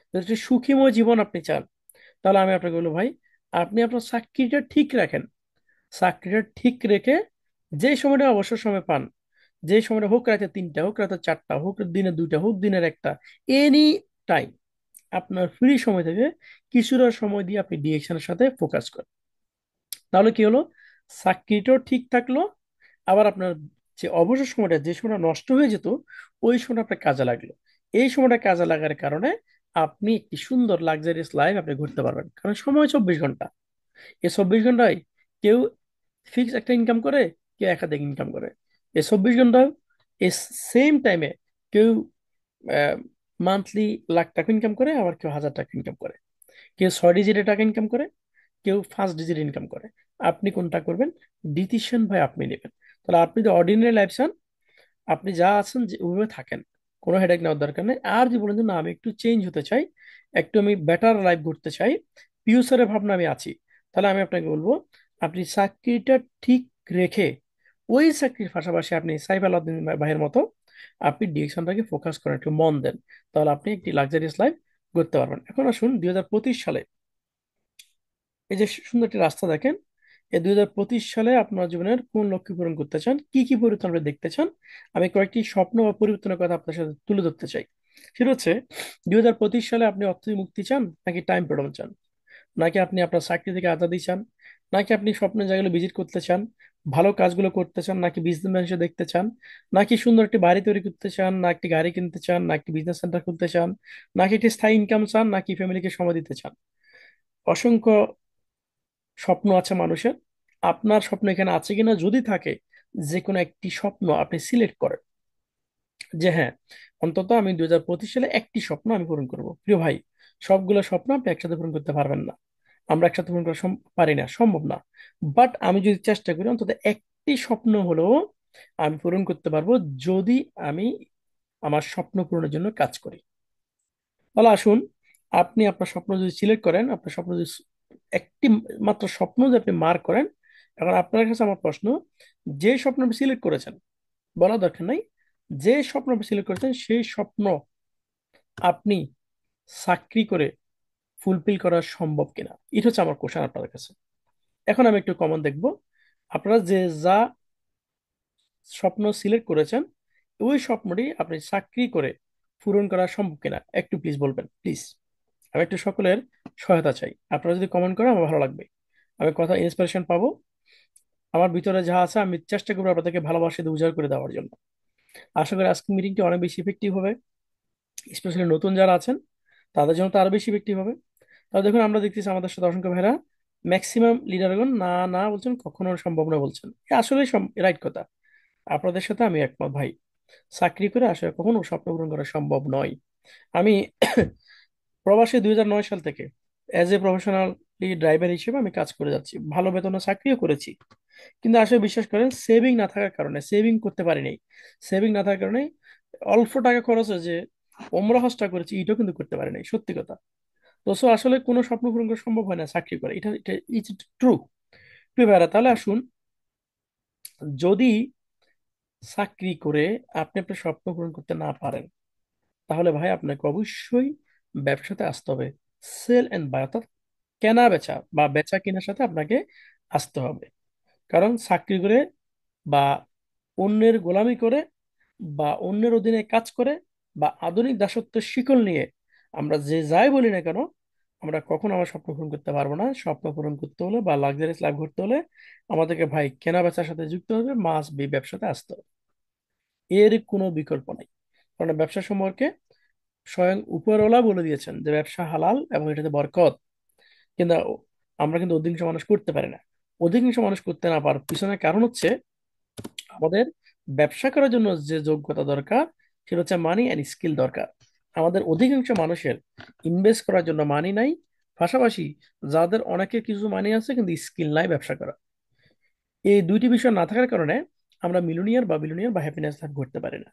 যদি একটি সুখীময় জীবন আপনি চান, তাহলে আমি আপনাকে বলবো ভাই, আপনি আপনার চাকরিটা ঠিক রাখেন। চাকরিটা ঠিক রেখে যে সময়টা অবসর সময় পান, যে সময়টা, হোক রাতে 3টা, হোক রাতে 4টা, হোক দিনে 2টা, হোক দিনের 1টা, এনি টাইম আপনার ফ্রি সময় থেকে কিছুটা সময় দিয়ে আপনি ডিরেকশনের সাথে ফোকাস করেন। তাহলে কি হলো? চাকরিটাও ঠিক থাকলো, আবার আপনার যে অবসর সময়টা, যে সময়টা নষ্ট হয়ে যেত, ওই সময়টা আপনার কাজে লাগলো। এই সময়টা কাজে লাগার কারণে আপনি একটি সুন্দর লাক্সারিয়াস লাইফ আপনি ঘুরতে পারবেন। কারণ সময় 24 ঘন্টা। এই 24 ঘন্টায় কেউ ফিক্স একটা ইনকাম করে, কেউ একাধিক ইনকাম করে। এই 24 ঘন্টায় এই সেম টাইমে কেউ মান্থলি লাখ টাকা ইনকাম করে, আবার কেউ 1000 টাকা ইনকাম করে, কেউ 6 ডিজিটের টাকা ইনকাম করে, কেউ 5 ডিজিট ইনকাম করে। আপনি কোনটা করবেন, ডিসিশন ভাই আপনি নেবেন। তাহলে আপনি যদি অর্ডিনারি লাইফ চান, আপনি যা আছেন যে ওইভাবে থাকেন, কোনো হেডেক নেওয়ার দরকার নেই। আর যদি বলেন যে না, আমি একটু চেঞ্জ হতে চাই, একটু আমি বেটার লাইফ ঘুরতে চাই, ফিউচারের ভাবনা আমি আছি, তাহলে আমি আপনাকে বলবো আপনি চাকরিটা ঠিক রেখে ওই চাকরির পাশাপাশি আপনি সাইফ আলাউদ্দিন ভাইয়ের মতো আপনি ডিরেকশনটাকে ফোকাস করেন, একটু মন দেন, তাহলে আপনি একটি লাক্সারিয়াস লাইফ করতে পারবেন। এখন আসুন, 2025 সালে এই যে সুন্দর একটি রাস্তা দেখেন, এই 2025 সালে আপনার জীবনের কোন লক্ষ্য পূরণ করতে চান, কি কি পরিবর্তন আপনি দেখতে চান, আমি কয়েকটি স্বপ্ন বা পরিবর্তনের কথা আপনার সাথে তুলে ধরতে চাই। সেটা হচ্ছে, 2025 সালে আপনি অর্থ মুক্তি চান, নাকি টাইম ফ্রিডম চান, নাকি আপনি আপনার চাকরি থেকে আজাদি চান, নাকি আপনি স্বপ্নের জায়গাগুলো ভিজিট করতে চান, ভালো কাজগুলো করতে চান, নাকি বিজনেস হিসেবে দেখতে চান, নাকি সুন্দর একটি বাড়ি তৈরি করতে চান, না একটি গাড়ি কিনতে চান, না একটি বিজনেস সেন্টার খুলতে চান, নাকি একটি স্থায়ী ইনকাম চান, নাকি ফ্যামিলিকে সময় দিতে চান? অসংখ্য স্বপ্ন আছে মানুষের। আপনার স্বপ্ন এখানে আছে কিনা, যদি থাকে, যে কোনো একটি স্বপ্ন আপনি সিলেক্ট করেন যে হ্যাঁ, অন্তত আমি 2025 সালে একটি স্বপ্ন আমি পূরণ করব। প্রিয় ভাই, সবগুলো স্বপ্ন আপনি একসাথে পূরণ করতে পারবেন না, আমরা একসাথে পূরণ করা পারি না, সম্ভব না। বাট আমি যদি চেষ্টা করি, অন্তত একটি স্বপ্ন হলেও আমি পূরণ করতে পারবো, যদি আমি আমার স্বপ্ন পূরণের জন্য কাজ করি। তাহলে আসুন, আপনি আপনার স্বপ্ন যদি সিলেক্ট করেন, আপনার স্বপ্ন যদি একটি মাত্র স্বপ্ন যদি আপনি মার্ক করেন, এখন আপনার কাছে আমার প্রশ্ন, যে স্বপ্ন আপনি সিলেক্ট করেছেন, বলা দরকার নাই, যে স্বপ্ন আপনি সিলেক্ট করেছেন সেই স্বপ্ন আপনি চাকরি করে ফুলফিল করা সম্ভব কিনা, এটা হচ্ছে আমার কোশ্চেন আপনাদের কাছে। এখন আমি একটু কমন দেখব, আপনারা যে যা স্বপ্ন সিলেক্ট করেছেন ওই স্বপ্নটি আপনি চাকরি করে পূরণ করা সম্ভব কিনা একটু প্লিজ বলবেন প্লিজ। আমি একটু সকলের সহায়তা চাই, আপনারা যদি কমেন্ট করেন আমার ভালো লাগবে, আমি কথা ইন্সপিরেশন পাবো। আমার ভিতরে যা আছে আমি চেষ্টা করবো আপনাদেরকে ভালোবাসা দিয়ে উজাড় করে দেওয়ার জন্য। আশা করি আজকের মিটিংটি অনেক বেশি ইফেক্টিভ হবে, স্পেশালি নতুন যারা আছেন তাদের জন্য তো আরো বেশি ইফেক্টিভ হবে। তাহলে দেখুন, আমরা দেখতেছি আমাদের সাথে অসংখ্য ভাইরা, ম্যাক্সিমাম লিডারগণ না না বলছেন, কখনো সম্ভব না বলছেন। আসলে রাইট কথা, আপনাদের সাথে আমি একমত ভাই। চাকরি করে আসলে কখনো স্বপ্ন পূরণ করা সম্ভব নয়। আমি প্রবাসী 2009 সাল থেকে অ্যাজ এ প্রফেশনালি ড্রাইভার হিসেবে আমি কাজ করে যাচ্ছি, ভালো বেতনে চাকরিও করেছি। কিন্তু আসলে বিশ্বাস করেন, সেভিং না থাকার কারণে সেভিং করতে পারিনি। সেভিং না থাকার কারণে অল্প টাকা খরচ যে ওমরা হজটা করেছি এটাও কিন্তু করতে পারিনি, সত্যি কথা। তো so আসলে কোনো স্বপ্ন পূরণ করা সম্ভব হয় না চাকরি করে, এটা এটা ইটস ট্রু। প্রিয় ভাইরা, তাহলে আসুন, যদি চাকরি করে আপনি আপনার স্বপ্ন পূরণ করতে না পারেন, তাহলে ভাই আপনাকে অবশ্যই ব্যবসাতে আসতে হবে। সেল এন্ড বাই, অর্থাৎ কেনা বেচা বা বেচা কেনার সাথে আপনাকে আসতে হবে। কারণ চাকরি করে বা অন্যের গোলামি করে বা অন্যের অধীনে কাজ করে বা আধুনিক দাসত্বের শিকল নিয়ে আমরা যে যাই বলি না কেন, আমরা কখনো আমার স্বপ্ন পূরণ করতে পারবো না। স্বপ্ন পূরণ করতে হলে বা লাক্সারিয়াস লাইফ ঘুরতে হলে আমাদেরকে ভাই কেনা বেচার সাথে যুক্ত হবে, মাস বি ব্যবসাতে আসতে হবে, এর কোনো বিকল্প নাই। কারণ ব্যবসা সম্পর্কে স্বয়ং উপরওয়ালা বলে দিয়েছেন যে ব্যবসা হালাল এবং এটাতে বরকত। কিন্তু আমরা কিন্তু অধিকাংশ মানুষ করতে পারি না। অধিকাংশ মানুষ করতে না পারার পিছনে কারণ হচ্ছে, আমাদের ব্যবসা করার জন্য যে যোগ্যতা দরকার সেটা হচ্ছে মানি অ্যান্ড স্কিল দরকার। আমাদের অধিকাংশ মানুষের ইনভেস্ট করার জন্য মানি নাই, পাশাপাশি যাদের অনেকের কিছু মানি আছে কিন্তু স্কিল নাই ব্যবসা করা। এই দুইটি বিষয় না থাকার কারণে আমরা মিলিয়নিয়ার বা হ্যাপিনেস লাইফ করতে পারি না।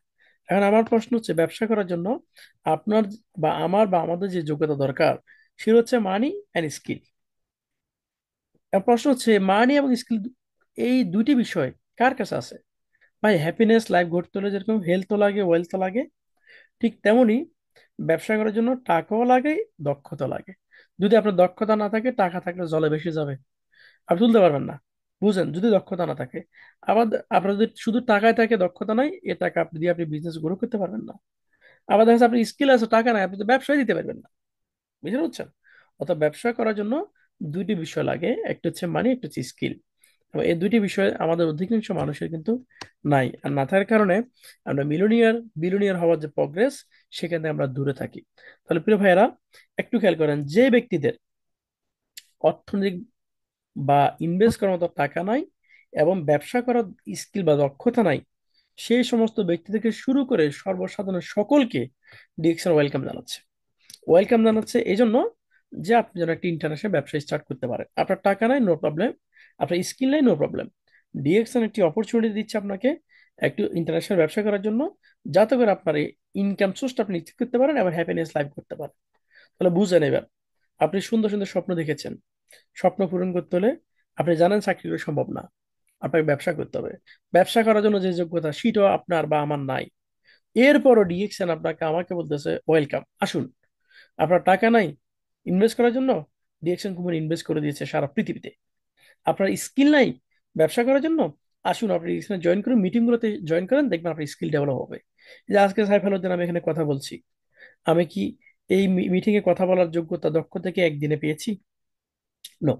এখন আমার প্রশ্ন হচ্ছে, ব্যবসা করার জন্য আপনার বা আমার বা আমাদের যে যোগ্যতা দরকার সেটা হচ্ছে মানি অ্যান্ড স্কিল। প্রশ্ন হচ্ছে, মানি এবং স্কিল এই দুইটি বিষয় কার কাছে আছে? ভাই হ্যাপিনেস লাইফ গড়তে হলে যেরকম হেলথ তো লাগে, ওয়েলথ তো লাগে, ঠিক তেমনি ব্যবসা করার জন্য টাকাও লাগে, দক্ষতা লাগে। যদি আপনার দক্ষতা না থাকে, টাকা থাকলে জলে ভেসে যাবে, আপনি তুলতে পারবেন না। বুঝেন, যদি দক্ষতা না থাকে। আবার আপনার যদি শুধু টাকায় থাকে, দক্ষতা নাই, এ টাকা আপনি দিয়ে আপনি বিজনেস গ্রো করতে পারবেন না। আবার দেখা যাচ্ছে আপনি স্কিল আছে, টাকা নাই, আপনি তো ব্যবসায় দিতে পারবেন না। বুঝতে পারছেন? অর্থাৎ ব্যবসা করার জন্য দুইটি বিষয় লাগে, একটা হচ্ছে মানি, একটা হচ্ছে স্কিল। এবং এই দুইটি বিষয় আমাদের অধিকাংশ মানুষের কিন্তু নাই, আর না থাকার কারণে আমরা বিলিয়নিয়ার হওয়ার যে প্রগ্রেস, সেখান থেকে আমরা দূরে থাকি। তাহলে প্রিয় ভাইয়েরা, একটু খেয়াল করেন, যে ব্যক্তিদের অর্থনৈতিক বা ইনভেস্ট করার মতো টাকা নাই এবং ব্যবসা করার স্কিল বা দক্ষতা নাই, সেই সমস্ত ব্যক্তি থেকে শুরু করে সর্বসাধারণ সকলকে ডিএক্সএন ওয়েলকাম জানাচ্ছে। ওয়েলকাম জানাচ্ছে এই জন্য যে আপনি যেন একটা ইন্টারন্যাশনাল ব্যবসা স্টার্ট করতে পারেন। আপনার টাকা নাই, নো প্রবলেম। আপনার স্কিল নাই, নো প্রবলেম। ডিএক্সএন একটি অপরচুনিটি দিচ্ছে আপনাকে একটু ইন্টারন্যাশনাল ব্যবসা করার জন্য, যাতে করে আপনার ইনকাম সোর্সটা আপনি নিশ্চিত করতে পারেন এবং হ্যাপিনেস লাইফ করতে পারেন। তাহলে বুঝেন এবার, আপনি সুন্দর সুন্দর স্বপ্ন দেখেছেন, স্বপ্ন পূরণ করতে হলে আপনি জানেন চাকরি করা সম্ভব না, আপনাকে ব্যবসা করতে হবে। ব্যবসা করার জন্য যে যোগ্যতা সেটাও আপনার বা আমার নাই, এরপরও ডিএক্সএন আপনাকে আমাকে বলতেছে ওয়েলকাম, আসুন। আপনার টাকা নাই ইনভেস্ট করার জন্য, ডিএকশন কোম্পানি ইনভেস্ট করে দিয়েছে সারা পৃথিবীতে। আপনার স্কিল নাই ব্যবসা করার জন্য, আসুন আপনি এখানে জয়েন করুন, মিটিং গুলোতে জয়েন করেন, দেখবেন আপনার স্কিল ডেভেলপ হবে। এই যে আজকে সাইফ আলুদ্দিন আমি এখানে কথা বলছি, আমি কি এই মিটিং এ কথা বলার যোগ্যতা দক্ষতা কি একদিনে পেয়েছি? নো।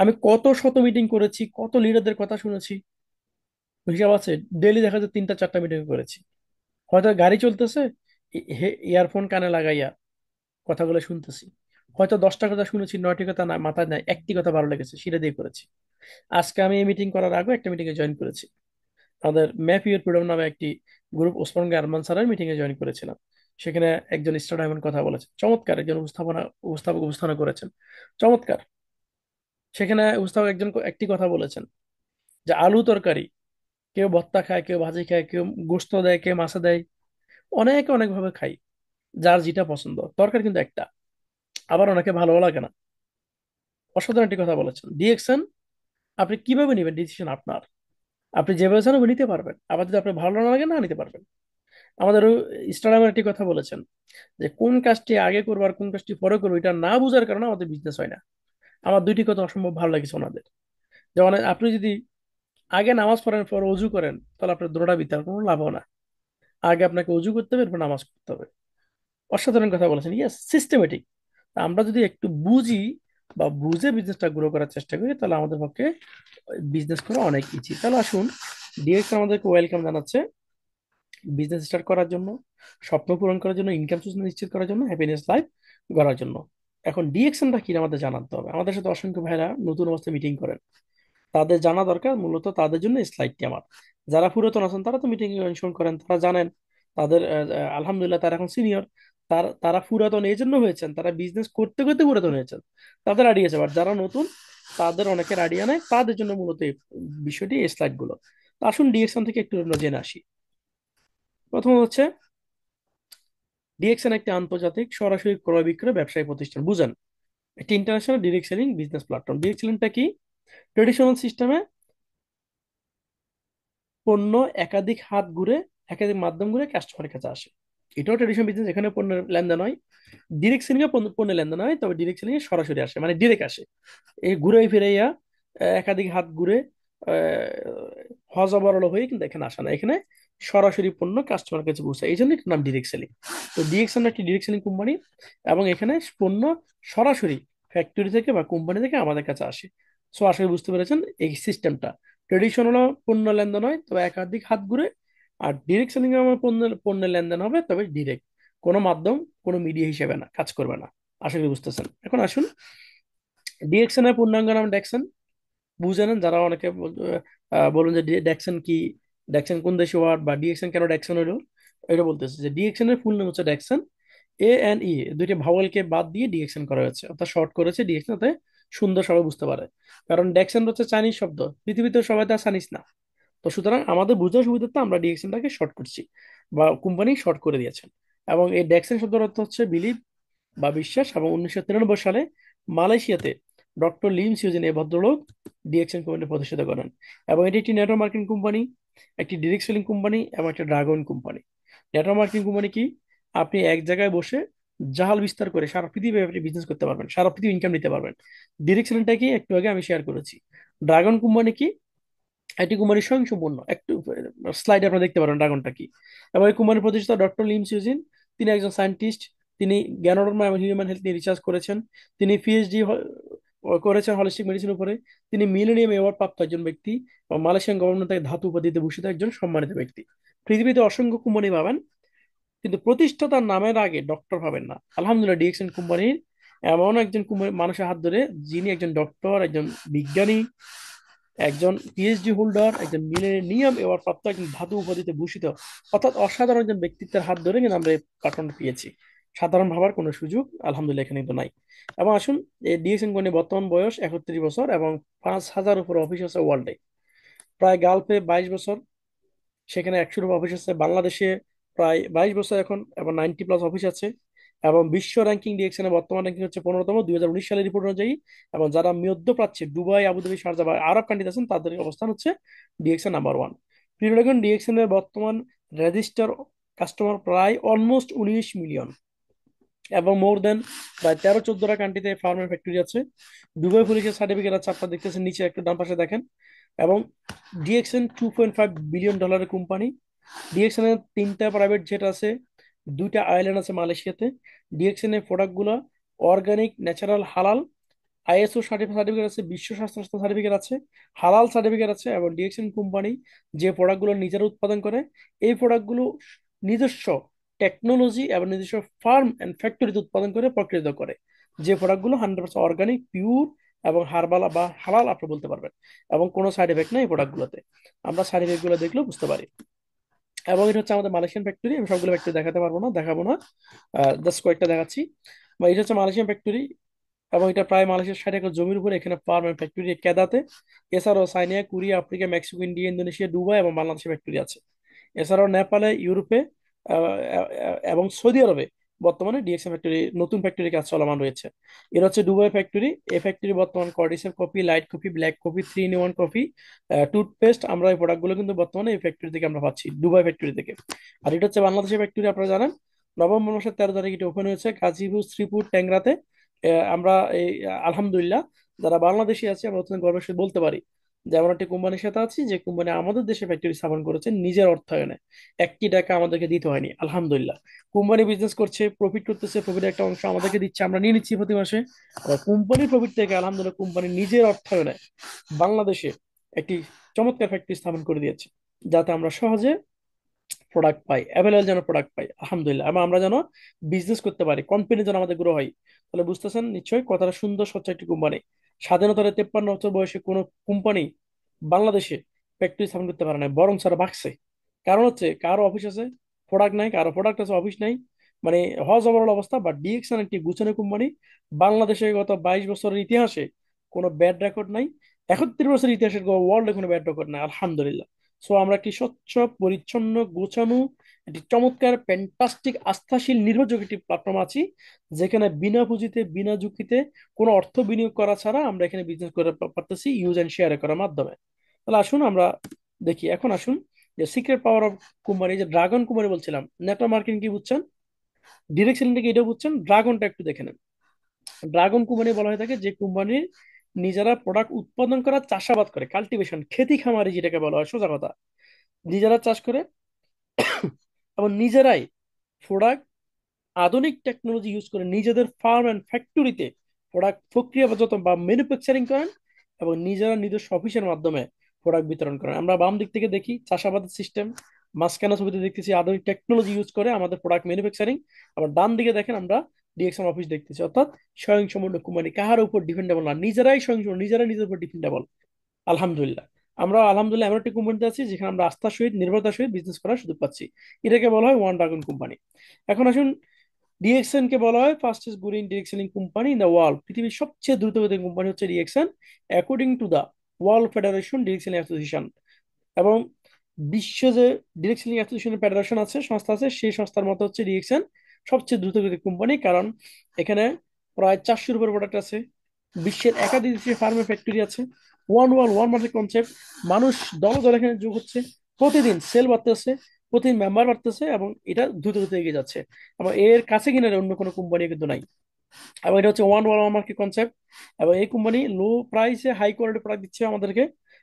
আমি কত শত মিটিং করেছি, কত লিডারদের কথা শুনেছি, হিসাব আছে। ডেলি দেখা যায় 3টা 4টা মিটিং করেছি। হয়তো গাড়ি চলতেছে, ইয়ারফোন কানে লাগাইয়া কথাগুলো শুনতেছি। হয়তো 10টা কথা শুনেছি, 9টি কথা না মাথায় নাই, একটি কথা ভালো লেগেছে সেটা দিয়ে করেছি। আজকে আমি এই মিটিং করার আগে একটা মিটিং এ জয়েন করেছি, আমাদের ম্যাপ ইউর ফ্রিডম নামে একটি গ্রুপ, ওসমান আরমান স্যারের মিটিং এ জয়েন করেছিলাম। সেখানে একজন স্টার এমন কথা বলেছেন, চমৎকার একজন উপস্থাপক উপস্থাপনা করেছেন, চমৎকার। সেখানে উপস্থাপক একজন একটি কথা বলেছেন যে আলু তরকারি কেউ ভর্তা খায়, কেউ ভাজি খায়, কেউ গোস্ত দেয়, কেউ মাছে দেয়, অনেকে অনেক ভাবে খায়, যার যেটা পছন্দ, তরকারি কিন্তু একটা। আবার অনেকে ভালো লাগে না। অসাধারণ একটি কথা বলেছেন ডিএক্সএন, আপনি কিভাবে নেবেন ডিসিশন আপনার। আপনি যেভাবে চান ওভাবে নিতে পারবেন, আবার যদি আপনার ভালো না লাগে না নিতে পারবেন। আমাদের ইনস্টাগ্রামের একটি কথা বলেছেন যে কোন কাজটি আগে করবো আর কোন কাজটি পরে করবো এটা না বোঝার কারণে আমাদের বিজনেস হয় না। আমার দুইটি কথা অসম্ভব ভালো লাগছে ওনাদের। যেমন আপনি যদি আগে নামাজ পড়েন পর অজু করেন তাহলে আপনার দৌড়াবিতে আর কোনো লাভ না। আগে আপনাকে অজু করতে হবে, এরপর নামাজ পড়তে হবে। অসাধারণ কথা বলেছেন, ইয়েস, সিস্টেমেটিক। আমরা যদি একটু বুঝি বা বুঝে বিজনেসটা গ্রো করার চেষ্টা করি তাহলে আমাদের পক্ষে বিজনেস করা অনেক ইজি। তাহলে আসুন, ডিএক্স আমাদেরকে ওয়েলকাম জানাচ্ছে বিজনেস স্টার্ট করার জন্য, স্বপ্ন পূরণ করার জন্য, ইনকাম সোর্স নিশ্চিত করার জন্য, হ্যাপিনেস লাইফ গড়ার জন্য। এখন ডিএকশনটা কি আমাদের জানাতে হবে। আমাদের সাথে অসংখ্য ভাইরা নতুন অবস্থায় মিটিং করেন, তাদের জানা দরকার, মূলত তাদের জন্য এই স্লাইডটি আমার। যারা পুরাতন আছেন তারা তো মিটিং এ অংশগ্রহণ করেন, তারা জানেন। তাদের আলহামদুলিল্লাহ তারা এখন সিনিয়র। তারা পুরাতন এই জন্য হয়েছেন, তারা বিজনেস করতে করতে পুরাতন হয়েছেন, তাদের আইডিয়া আছে। বাট যারা নতুন, তাদের অনেকের আইডিয়া নাই, তাদের জন্য মূলত এই বিষয়টি, এই স্লাইড গুলো। তো আসুন ডিএকশন থেকে একটু আমরা জেনে আসি। প্রথম হচ্ছে, ডিএক্সএন একটি আন্তর্জাতিক সরাসরি ক্রয় বিক্রয় ব্যবসায়ী প্রতিষ্ঠান, বুঝেন। একটি international direct selling business platform. Direct সেলিংটা কি? ট্রেডিশনাল সিস্টেমে পণ্য একাধিক হাত ঘুরে, একাধিক মাধ্যম ঘুরে কাস্টমারের কাছে আসে। এটাও ট্রেডিশনাল বিজনেস, এখানে পণ্যের লেনদেন হয়। ডিরেক্ট সেলিং এ পণ্যের লেনদেন হয়, তবে ডিরেক্ট সেলিং এ সরাসরি আসে, মানে ডিরেক্ট আসে। এই ঘুরে ফিরাইয়া একাধিক হাত ঘুরে হজবরল হয়ে কিন্তু এখানে আসে না, এখানে সরাসরি পণ্য কাস্টমার কাছে পৌঁছায়, এই জন্য এটার নাম ডিরেক্ট সেলিং। তো ডিএক্সএন একটি ডিরেক্ট সেলিং কোম্পানি, এবং এখানে পণ্য সরাসরি ফ্যাক্টরি থেকে বা কোম্পানি থেকে আমাদের কাছে আসে। সো আশা করি বুঝতে পেরেছেন এই সিস্টেমটা। ট্রেডিশনাল পণ্য লেনদেন হয় তবে একাধিক হাত ঘুরে, আর ডিরেক্ট সেলিং এ আমার পণ্যের পণ্যের লেনদেন হবে তবে ডিরেক্ট, কোনো মাধ্যম, কোনো মিডিয়া হিসেবে না, কাজ করবে না। আশা করি বুঝতেছেন। এখন আসুন, ডিএক্সএন এর পূর্ণাঙ্গ নাম ডেক্সন, বুঝে নেন। যারা অনেকে বলুন যে ডেক্সন কি, ডেক্সন কোন দেশি ওয়ার্ড, বা ডিএক্সন কেন ডেক্সন হলো, এটা বলতেছে যে ডিএক্সন এর ফুল নাম হচ্ছে ডেক্সন। এ এন ই দুইটি ভাওয়েলকে বাদ দিয়ে ডিএক্সন করা হয়েছে, অর্থাৎ শর্ট করেছে ডিএক্সন, যাতে সুন্দর সবাই বুঝতে পারে। কারণ ডেক্সন হচ্ছে চাইনিজ শব্দ, পৃথিবীতে সবাই তার চাইনিজ না। তো সুতরাং আমাদের বোঝার সুবিধার্থে আমরা ডিএক্সনটাকে শর্ট করছি, বা কোম্পানি শর্ট করে দিয়েছেন। এবং এই ডেক্সন শব্দের অর্থ হচ্ছে বিলিভ বা বিশ্বাস। এবং 1993 সালে মালয়েশিয়াতে ডক্টর লিম সিউজিন এই ভদ্রলোক ডিএক্সএন কোম্পানি প্রতিষ্ঠিত করেন। এবং এটি একটি নেটওয়ার্ক মার্কেটিং কোম্পানি, একটি ডিরেক্ট সেলিং কোম্পানি এবং একটা dragon company. Network marketing company কি? আপনি এক জায়গায় বসে জাহাল বিস্তার করে সারা পৃথিবী আপনি বিজনেস করতে পারবেন, সারা পৃথিবী ইনকাম নিতে পারবেন। ডিরেক্ট সেলিংটা কি একটু আগে আমি শেয়ার করেছি। ড্রাগন কোম্পানি কি? এটি কোম্পানির স্বয়ংসম্পূর্ণ, একটু স্লাইডে আপনারা দেখতে পারেন ড্রাগনটা কি। এবং এই কোম্পানির প্রতিষ্ঠাতা ডক্টর লিম সিউজিন, তিনি একজন সায়েন্টিস্ট। তিনি জ্ঞানরম্য এবং হিউম্যান হেলথ নিয়ে রিসার্চ করেছেন। তিনি পিএইচডি করেছেন হলিস্টিক মেডিসিন উপরে। তিনি মিলেনিয়াম অ্যাওয়ার্ড প্রাপ্ত একজন ব্যক্তি, এবং মালয়েশিয়ান গভর্নমেন্ট তাকে ধাতু উপাধিতে ভূষিত একজন সম্মানিত ব্যক্তি। পৃথিবীতে অসংখ্য কোম্পানি পাবেন, কিন্তু প্রতিষ্ঠাতার নামের আগে ডক্টর পাবেন না। আলহামদুলিল্লাহ ডিএক্সএন কোম্পানির এমন একজন মানুষের হাত ধরে, যিনি একজন ডক্টর, একজন বিজ্ঞানী, একজন পিএইচডি হোল্ডার, একজন মিলেনিয়াম অ্যাওয়ার্ড প্রাপ্ত, একজন ধাতু উপাধিতে ভূষিত, অর্থাৎ অসাধারণ একজন ব্যক্তিত্বের হাত ধরে কিন্তু আমরা এই প্ল্যাটফর্মটা পেয়েছি। সাধারণ ভাবার কোনো সুযোগ আলহামদুলিল্লাহ এখানে কিন্তু নাই। এবং আসুন, এই ডিএক্সএন কোম্পানির বর্তমান বয়স 31 বছর, এবং 5,000 উপর অফিস আছে ওয়ার্ল্ডে। প্রায় গালফে 22 বছর, সেখানে 100 অফিস আছে। বাংলাদেশে প্রায় 22 বছর এখন, এবং 90+ অফিস আছে। এবং বিশ্ব র্যাঙ্কিং ডিএক্সএন এর বর্তমান র্যাঙ্কিং হচ্ছে 15তম 2019 সালের রিপোর্ট অনুযায়ী। এবং যারা মধ্যপ্রাচ্যে দুবাই, আবুধাবি, শারজাহ বা আরব কান্ট্রিতে আছেন তাদের অবস্থান হচ্ছে ডিএক্সএন নাম্বার 1। প্রিয় ডিএক্সএন এর বর্তমান রেজিস্টার কাস্টমার প্রায় অলমোস্ট 19 মিলিয়ন, এবং মোর দেন প্রায় 13-14টা কান্ট্রিতে ফার্মের ফ্যাক্টরি আছে। দুবাই পুলিশের সার্টিফিকেট আছে, আপনারা দেখতেছেন নিচে একটু ডান পাশে দেখেন। এবং ডিএক্সএন $2.5 বিলিয়ন কোম্পানি। ডিএক্সএন এর 3টা প্রাইভেট জেট আছে, 2টা আইল্যান্ড আছে মালয়েশিয়াতে। ডিএক্সএন এর প্রোডাক্টগুলো অর্গানিক, ন্যাচারাল, হালাল। আইএসও সার্টিফিকেট আছে, বিশ্ব স্বাস্থ্য সংস্থা সার্টিফিকেট আছে, হালাল সার্টিফিকেট আছে। এবং ডিএক্সএন কোম্পানি যে প্রোডাক্টগুলো নিজেরা উৎপাদন করে, এই প্রোডাক্টগুলো নিজস্ব টেকনোলজি এবং নিজস্ব ফার্ম এন্ড ফ্যাক্টরিতে উৎপাদন করে প্রক্রিয়াজাত করে। যে প্রোডাক্টগুলো 100% অর্গানিক, পিওর এবং হার্বাল বা হালাল আপনি বলতে পারবেন। এবং কোনো সাইড এফেক্ট নাই এই প্রোডাক্টগুলোতে, আমরা সাইড এফেক্ট গুলো দেখলেও বুঝতে পারি। এবং এটা হচ্ছে আমাদের মালয়েশিয়ান ফ্যাক্টরি, আমি সবগুলো ফ্যাক্টরি দেখাতে পারবো না, দেখাবো না, জাস্ট কয়েকটা দেখাচ্ছি। বা এটা হচ্ছে মালয়েশিয়ান ফ্যাক্টরি, এবং এটা প্রায় মালয়েশিয়ার 60 একর জমির উপরে, এখানে ফার্ম এন্ড ফ্যাক্টরি কেদাতে। এছাড়াও China, Korea, Africa, Mexico, India, Indonesia, Dubai এবং বাংলাদেশে ফ্যাক্টরি আছে। এছাড়াও নেপালে, ইউরোপে, এবং সৌদি আরবে বর্তমানে ডিএক্সএম ফ্যাক্টরি, নতুন ফ্যাক্টরি কাজ চলমান রয়েছে। এর হচ্ছে দুবাই ফ্যাক্টরি। এই ফ্যাক্টরি বর্তমান cordycep coffee, light coffee, black coffee, 3 in 1 coffee, toothpaste, আমরা এই প্রোডাক্টগুলো কিন্তু বর্তমানে এই ফ্যাক্টরি থেকে আমরা পাচ্ছি, দুবাই ফ্যাক্টরি থেকে। আর এটা হচ্ছে বাংলাদেশের ফ্যাক্টরি, আপনারা জানেন। নভেম্বর মাসের 13 তারিখ এটা ওপেন হয়েছে গাজীপুর শ্রীপুর ট্যাংরাতে। আমরা এই আলহামদুলিল্লাহ যারা বাংলাদেশি আছে আমরা অত্যন্ত গর্বের সাথে বলতে পারি যে এমন একটি কোম্পানির সাথে আছি যে কোম্পানি আমাদের দেশে ফ্যাক্টরি স্থাপন করেছে নিজের অর্থায়নে। একটি টাকা আমাদেরকে দিতে হয়নি, আলহামদুলিল্লাহ। কোম্পানি বিজনেস করছে, প্রফিট করতেছে, প্রফিটের একটা অংশ আমাদেরকে দিচ্ছে, আমরা নিয়ে নিচ্ছি প্রতি মাসে। আর কোম্পানির প্রফিট থেকে আলহামদুলিল্লাহ কোম্পানি নিজের অর্থায়নে বাংলাদেশে একটি চমৎকার ফ্যাক্টরি স্থাপন করে দিয়েছে, যাতে আমরা সহজে প্রোডাক্ট পাই, অ্যাভেলেবল যেন প্রোডাক্ট পাই, আলহামদুলিল্লাহ। এবং আমরা যেন বিজনেস করতে পারি, কনফিডেন্স যেন আমাদের গ্রো হয়। তাহলে বুঝতেছেন নিশ্চয়ই কতটা সুন্দর স্বচ্ছ একটি কোম্পানি। স্বাধীনতার 53 বছর বয়সে কোনো কোম্পানি বাংলাদেশে ফ্যাক্টরি স্থাপন করতে পারে না, বরং তারা ভাগছে। কারণ হচ্ছে কারো অফিস আছে, প্রোডাক্ট নাই, কারো প্রোডাক্ট আছে, অফিস নাই। মানে হজ ওভারঅল অবস্থা। বাট ডিএক্সন একটি গুছানো কোম্পানি। বাংলাদেশে গত 22 বছরের ইতিহাসে কোনো ব্যাড রেকর্ড নাই। 71 বছরের ইতিহাসের ওয়ার্ল্ডে কোনো ব্যাড রেকর্ড নাই, আলহামদুলিল্লাহ। সো আমরা একটি স্বচ্ছ, পরিচ্ছন্ন, গোছানো, একটি চমৎকার, ফ্যান্টাস্টিক, আস্থাশীল, নির্ভরযোগ্য একটি প্ল্যাটফর্ম আছি, যেখানে বিনা পুঁজিতে, বিনা ঝুঁকিতে, কোনো অর্থ বিনিয়োগ করা ছাড়া আমরা এখানে বিজনেস করে পারতেছি ইউজ এন্ড শেয়ার করার মাধ্যমে। তাহলে আসুন আমরা দেখি। এখন আসুন যে সিক্রেট পাওয়ার অফ কোম্পানি, যে ড্রাগন কোম্পানি বলছিলাম, নেটওয়ার্ক মার্কেটিং কি বুঝছেন, ডিরেক্ট সেলিং কি এটাও বুঝছেন, ড্রাগনটা একটু দেখে নেন। ড্রাগন কোম্পানি বলা হয়ে থাকে যে কোম্পানির নিজেরা প্রোডাক্ট উৎপাদন করা, চাষাবাদ করে, কাল্টিভেশন, খেতি খামারি যেটাকে বলা হয়, সোজা কথা, নিজেরা চাষ করে এবং নিজেরাই প্রোডাক্ট আধুনিক টেকনোলজি ইউজ করে নিজেদের ফার্ম অ্যান্ড ফ্যাক্টরিতে প্রোডাক্ট প্রক্রিয়াজাত বা ম্যানুফ্যাকচারিং করেন, এবং নিজেরা নিজস্ব অফিসের মাধ্যমে প্রোডাক্ট বিতরণ করেন। আমরা বাম দিক থেকে দেখি চাষাবাদের সিস্টেম, মাঝখানে ছবিতে দেখতেছি আধুনিক টেকনোলজি ইউজ করে আমাদের প্রোডাক্ট ম্যানুফ্যাকচারিং। আবার ডান দিকে দেখেন আমরা ডিএক্সএম অফিস দেখতেছি, অর্থাৎ স্বয়ংসম্পূর্ণ কোম্পানি, কাহার উপর ডিপেন্ডেবল না, নিজেরাই স্বয়ংসম্পূর্ণ, নিজেরাই নিজের উপর ডিপেন্ডেবল, আলহামদুলিল্লাহ। আমরা আলহামদুলিল্লাহ এমন একটি কোম্পানিতে আছি যেখানে আমরা আস্থার সহিত, নির্ভরতার সহিত বিজনেস করার সুযোগ পাচ্ছি। এটাকে বলা হয় ওয়ান ড্রাগন কোম্পানি। এখন আসুন, ডিএক্সএন কে বলা হয় fastest growing direct selling company in the world. পৃথিবীর সবচেয়ে দ্রুতগতির কোম্পানি হচ্ছে DXN, according to the world federation direct selling association. এবং বিশ্ব যে ডিরেক্ট সেলিং অ্যাসোসিয়েশনের ফেডারেশন আছে, সংস্থা আছে, সেই সংস্থার মতো হচ্ছে ডিএক্সএন সবচেয়ে দ্রুতগতির কোম্পানি। কারণ এখানে প্রায় 400-এর উপর প্রোডাক্ট আছে, বিশ্বের একাধিক দেশে ফার্মে ফ্যাক্টরি আছে, one world one market concept, মানুষ দলে দলে এখানে যোগ হচ্ছে, প্রতিদিন সেল বাড়তেছে, প্রতিদিন মেম্বার বাড়তেছে, এবং এটা দ্রুত দ্রুত এগিয়ে যাচ্ছে। এবং এর কাছে কিনা অন্য কোনো কোম্পানি কিন্তু নাই। এবং এটা হচ্ছে one world one market concept. এবং এই কোম্পানি লো প্রাইসে হাই কোয়ালিটি প্রোডাক্ট দিচ্ছে আমাদেরকে।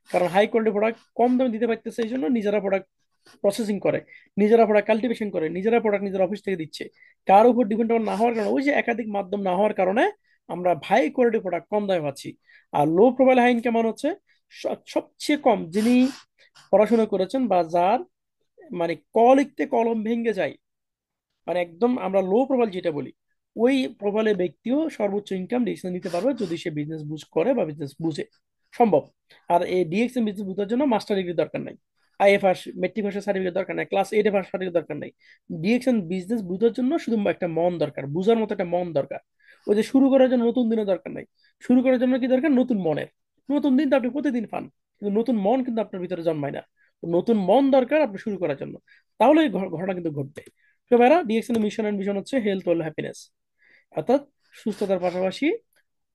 কারণ হাই কোয়ালিটি প্রোডাক্ট কম দামে দিতে পারতেছে, এই জন্য নিজেরা প্রোডাক্ট প্রসেসিং করে, নিজেরা প্রোডাক্ট কাল্টিভেশন করে, নিজেরা প্রোডাক্ট নিজের অফিস থেকে দিচ্ছে। কার উপর ডিপেন্ডেবল না হওয়ার কারণে, ওই যে একাধিক মাধ্যম না হওয়ার কারণে আমরা হাই কোয়ালিটি প্রোডাক্ট কম দামে পাচ্ছি। আর লো প্রোফাইল হাই ইনকাম মানে হচ্ছে সবচেয়ে কম যিনি পড়াশোনা করেছেন বা যার মানে ক লিখতে কলম ভেঙে যায়, মানে একদম আমরা লো প্রোফাইল যেটা বলি, ওই প্রোফাইলের ব্যক্তিও সর্বোচ্চ ইনকাম ডিসিশন নিতে পারবে যদি সে বিজনেস বুঝ করে বা বিজনেস বুঝে, সম্ভব। আর এই ডিএক্সএম বিজনেস বোঝার জন্য মাস্টার ডিগ্রি দরকার নাই, আইএফআর মেট্রিক পাসের সার্টিফিকেট দরকার নাই, ক্লাস 8 এ পাস সার্টিফিকেট দরকার নাই। ডিএক্সএম বিজনেস বোঝার জন্য শুধু একটা মন দরকার, বুঝার মতো একটা মন দরকার। ওই যে শুরু করার জন্য নতুন দিনের দরকার নাই, শুরু করার জন্য কি দরকার, নতুন মনের। নতুন দিন তো আপনি প্রতিদিন পান, কিন্তু নতুন মন কিন্তু আপনার ভিতরে জন্মায় না। তো নতুন মন দরকার আপনি শুরু করার জন্য, তাহলে এই ঘটনা কিন্তু ঘটবে। তো ভাইরা, ডিএক্সএন এর মিশন এন্ড ভিশন হচ্ছে হেলথ ওয়েল হ্যাপিনেস, অর্থাৎ সুস্থতার পাশাপাশি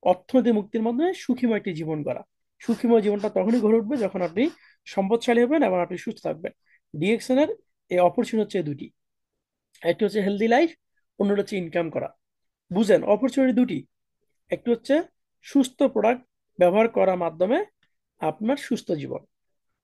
অর্থনৈতিক মুক্তির মাধ্যমে সুখীময় একটি জীবন গড়া। সুখীময় জীবনটা তখনই গড়ে উঠবে যখন আপনি সম্পদশালী হবেন এবং আপনি সুস্থ থাকবেন। ডিএক্সএন এর এই অপরচুনিটি হচ্ছে দুটি, একটি হচ্ছে হেলদি লাইফ, অন্যটা হচ্ছে ইনকাম করা। বুঝেন, অপরচুনিটি দুটি। একটি হচ্ছে সুস্থ প্রোডাক্ট ব্যবহার করার মাধ্যমে আপনার সুস্থ জীবন,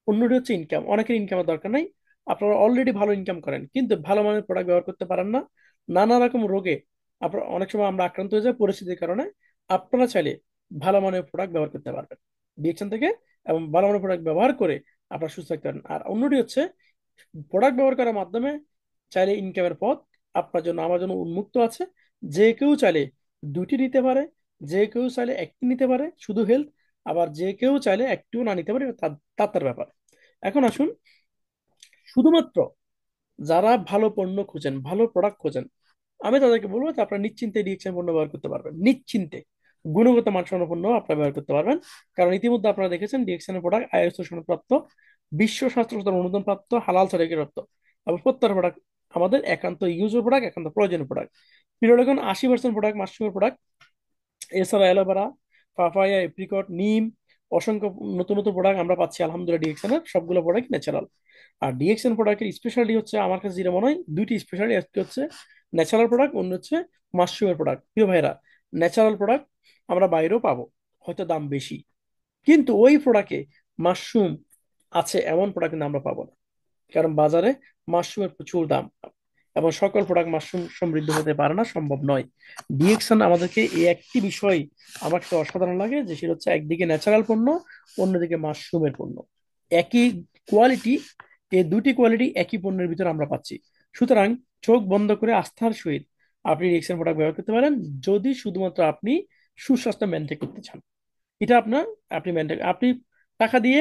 অন্যটি হচ্ছে ইনকাম। অনেকের ইনকামের দরকার নাই, আপনারা অলরেডি ভালো ইনকাম করেন কিন্তু ভালো মানের প্রোডাক্ট ব্যবহার করতে পারেন না, নানা রকম রোগে আপনার অনেক সময় আমরা আক্রান্ত হয়ে যাই পরিস্থিতির কারণে। আপনারা চাইলে ভালো মানের প্রোডাক্ট ব্যবহার করতে পারবেন ডিএকশন থেকে, এবং ভালো মানের প্রোডাক্ট ব্যবহার করে আপনারা সুস্থ থাকতে পারেন। আর অন্যটি হচ্ছে প্রোডাক্ট ব্যবহার করার মাধ্যমে চাইলে ইনকামের পথ আপনার জন্য, আমার জন্য উন্মুক্ত আছে। যে কেউ চাইলে দুটি নিতে পারে, যে কেউ চাইলে একটি নিতে পারে শুধু হেলথ, আবার যে কেউ চাইলে একটিও না নিতে পারে, এটা তার তার তার ব্যাপার। এখন আসুন, শুধুমাত্র যারা ভালো পণ্য খোঁজেন, ভালো প্রোডাক্ট খোঁজেন, আমি তাদেরকে বলবো যে আপনারা নিশ্চিন্তে ডিএক্সএন পণ্য ব্যবহার করতে পারবেন, নিশ্চিন্তে গুণগত মানসম্পন্ন পণ্য আপনারা ব্যবহার করতে পারবেন। কারণ ইতিমধ্যে আপনারা দেখেছেন ডিএক্সএন এর প্রোডাক্ট আইএসও সনদপ্রাপ্ত, বিশ্ব স্বাস্থ্য সংস্থার অনুমোদন প্রাপ্ত, হালাল সার্টিফিকেট প্রাপ্ত। এবং প্রত্যেকটা প্রোডাক্ট আমাদের একান্ত ইউজের প্রোডাক্ট, একান্ত প্রয়োজনীয় প্রোডাক্ট। পিরোডাকন 80% প্রোডাক্ট মাশরুমের প্রোডাক্ট। এছাড়া অ্যালোভেরা, পাপায়া, এপ্রিকট, নিম, অসংখ্য নতুন নতুন প্রোডাক্ট আমরা পাচ্ছি আলহামদুলিল্লাহ ডিএক্সএন এর, সবগুলো প্রোডাক্ট ন্যাচারাল। আর ডিএক্সএন প্রোডাক্টের স্পেশালিটি হচ্ছে আমার কাছে যেটা মনে হয় দুইটি স্পেশালিটি, একটি হচ্ছে ন্যাচারাল প্রোডাক্ট, অন্য হচ্ছে মাশরুমের প্রোডাক্ট। প্রিয় ভাইরা, ন্যাচারাল প্রোডাক্ট আমরা বাইরেও পাবো, হয়তো দাম বেশি, কিন্তু ওই প্রোডাক্টে মাশরুম আছে এমন প্রোডাক্ট কিন্তু আমরা পাবো না, কারণ বাজারে মাশরুমের প্রচুর দাম, এবং সকল প্রোডাক্ট মাশরুম সমৃদ্ধ হতে পারে না, সম্ভব নয়। ডিএক্সন আমাদেরকে এই একটি বিষয় আমার কাছে অসাধারণ লাগে, যে সেটা হচ্ছে একদিকে ন্যাচারাল পণ্য, অন্যদিকে মাশরুমের পণ্য, একই কোয়ালিটি, এই দুটি কোয়ালিটি একই পণ্যের ভিতরে আমরা পাচ্ছি। সুতরাং চোখ বন্ধ করে আস্থার সহিত আপনি ডিএক্সন প্রোডাক্ট ব্যবহার করতে পারেন, যদি শুধুমাত্র আপনি সুস্বাস্থ্য মেনটেন করতে চান। এটা আপনার, আপনি মেনটেন, আপনি টাকা দিয়ে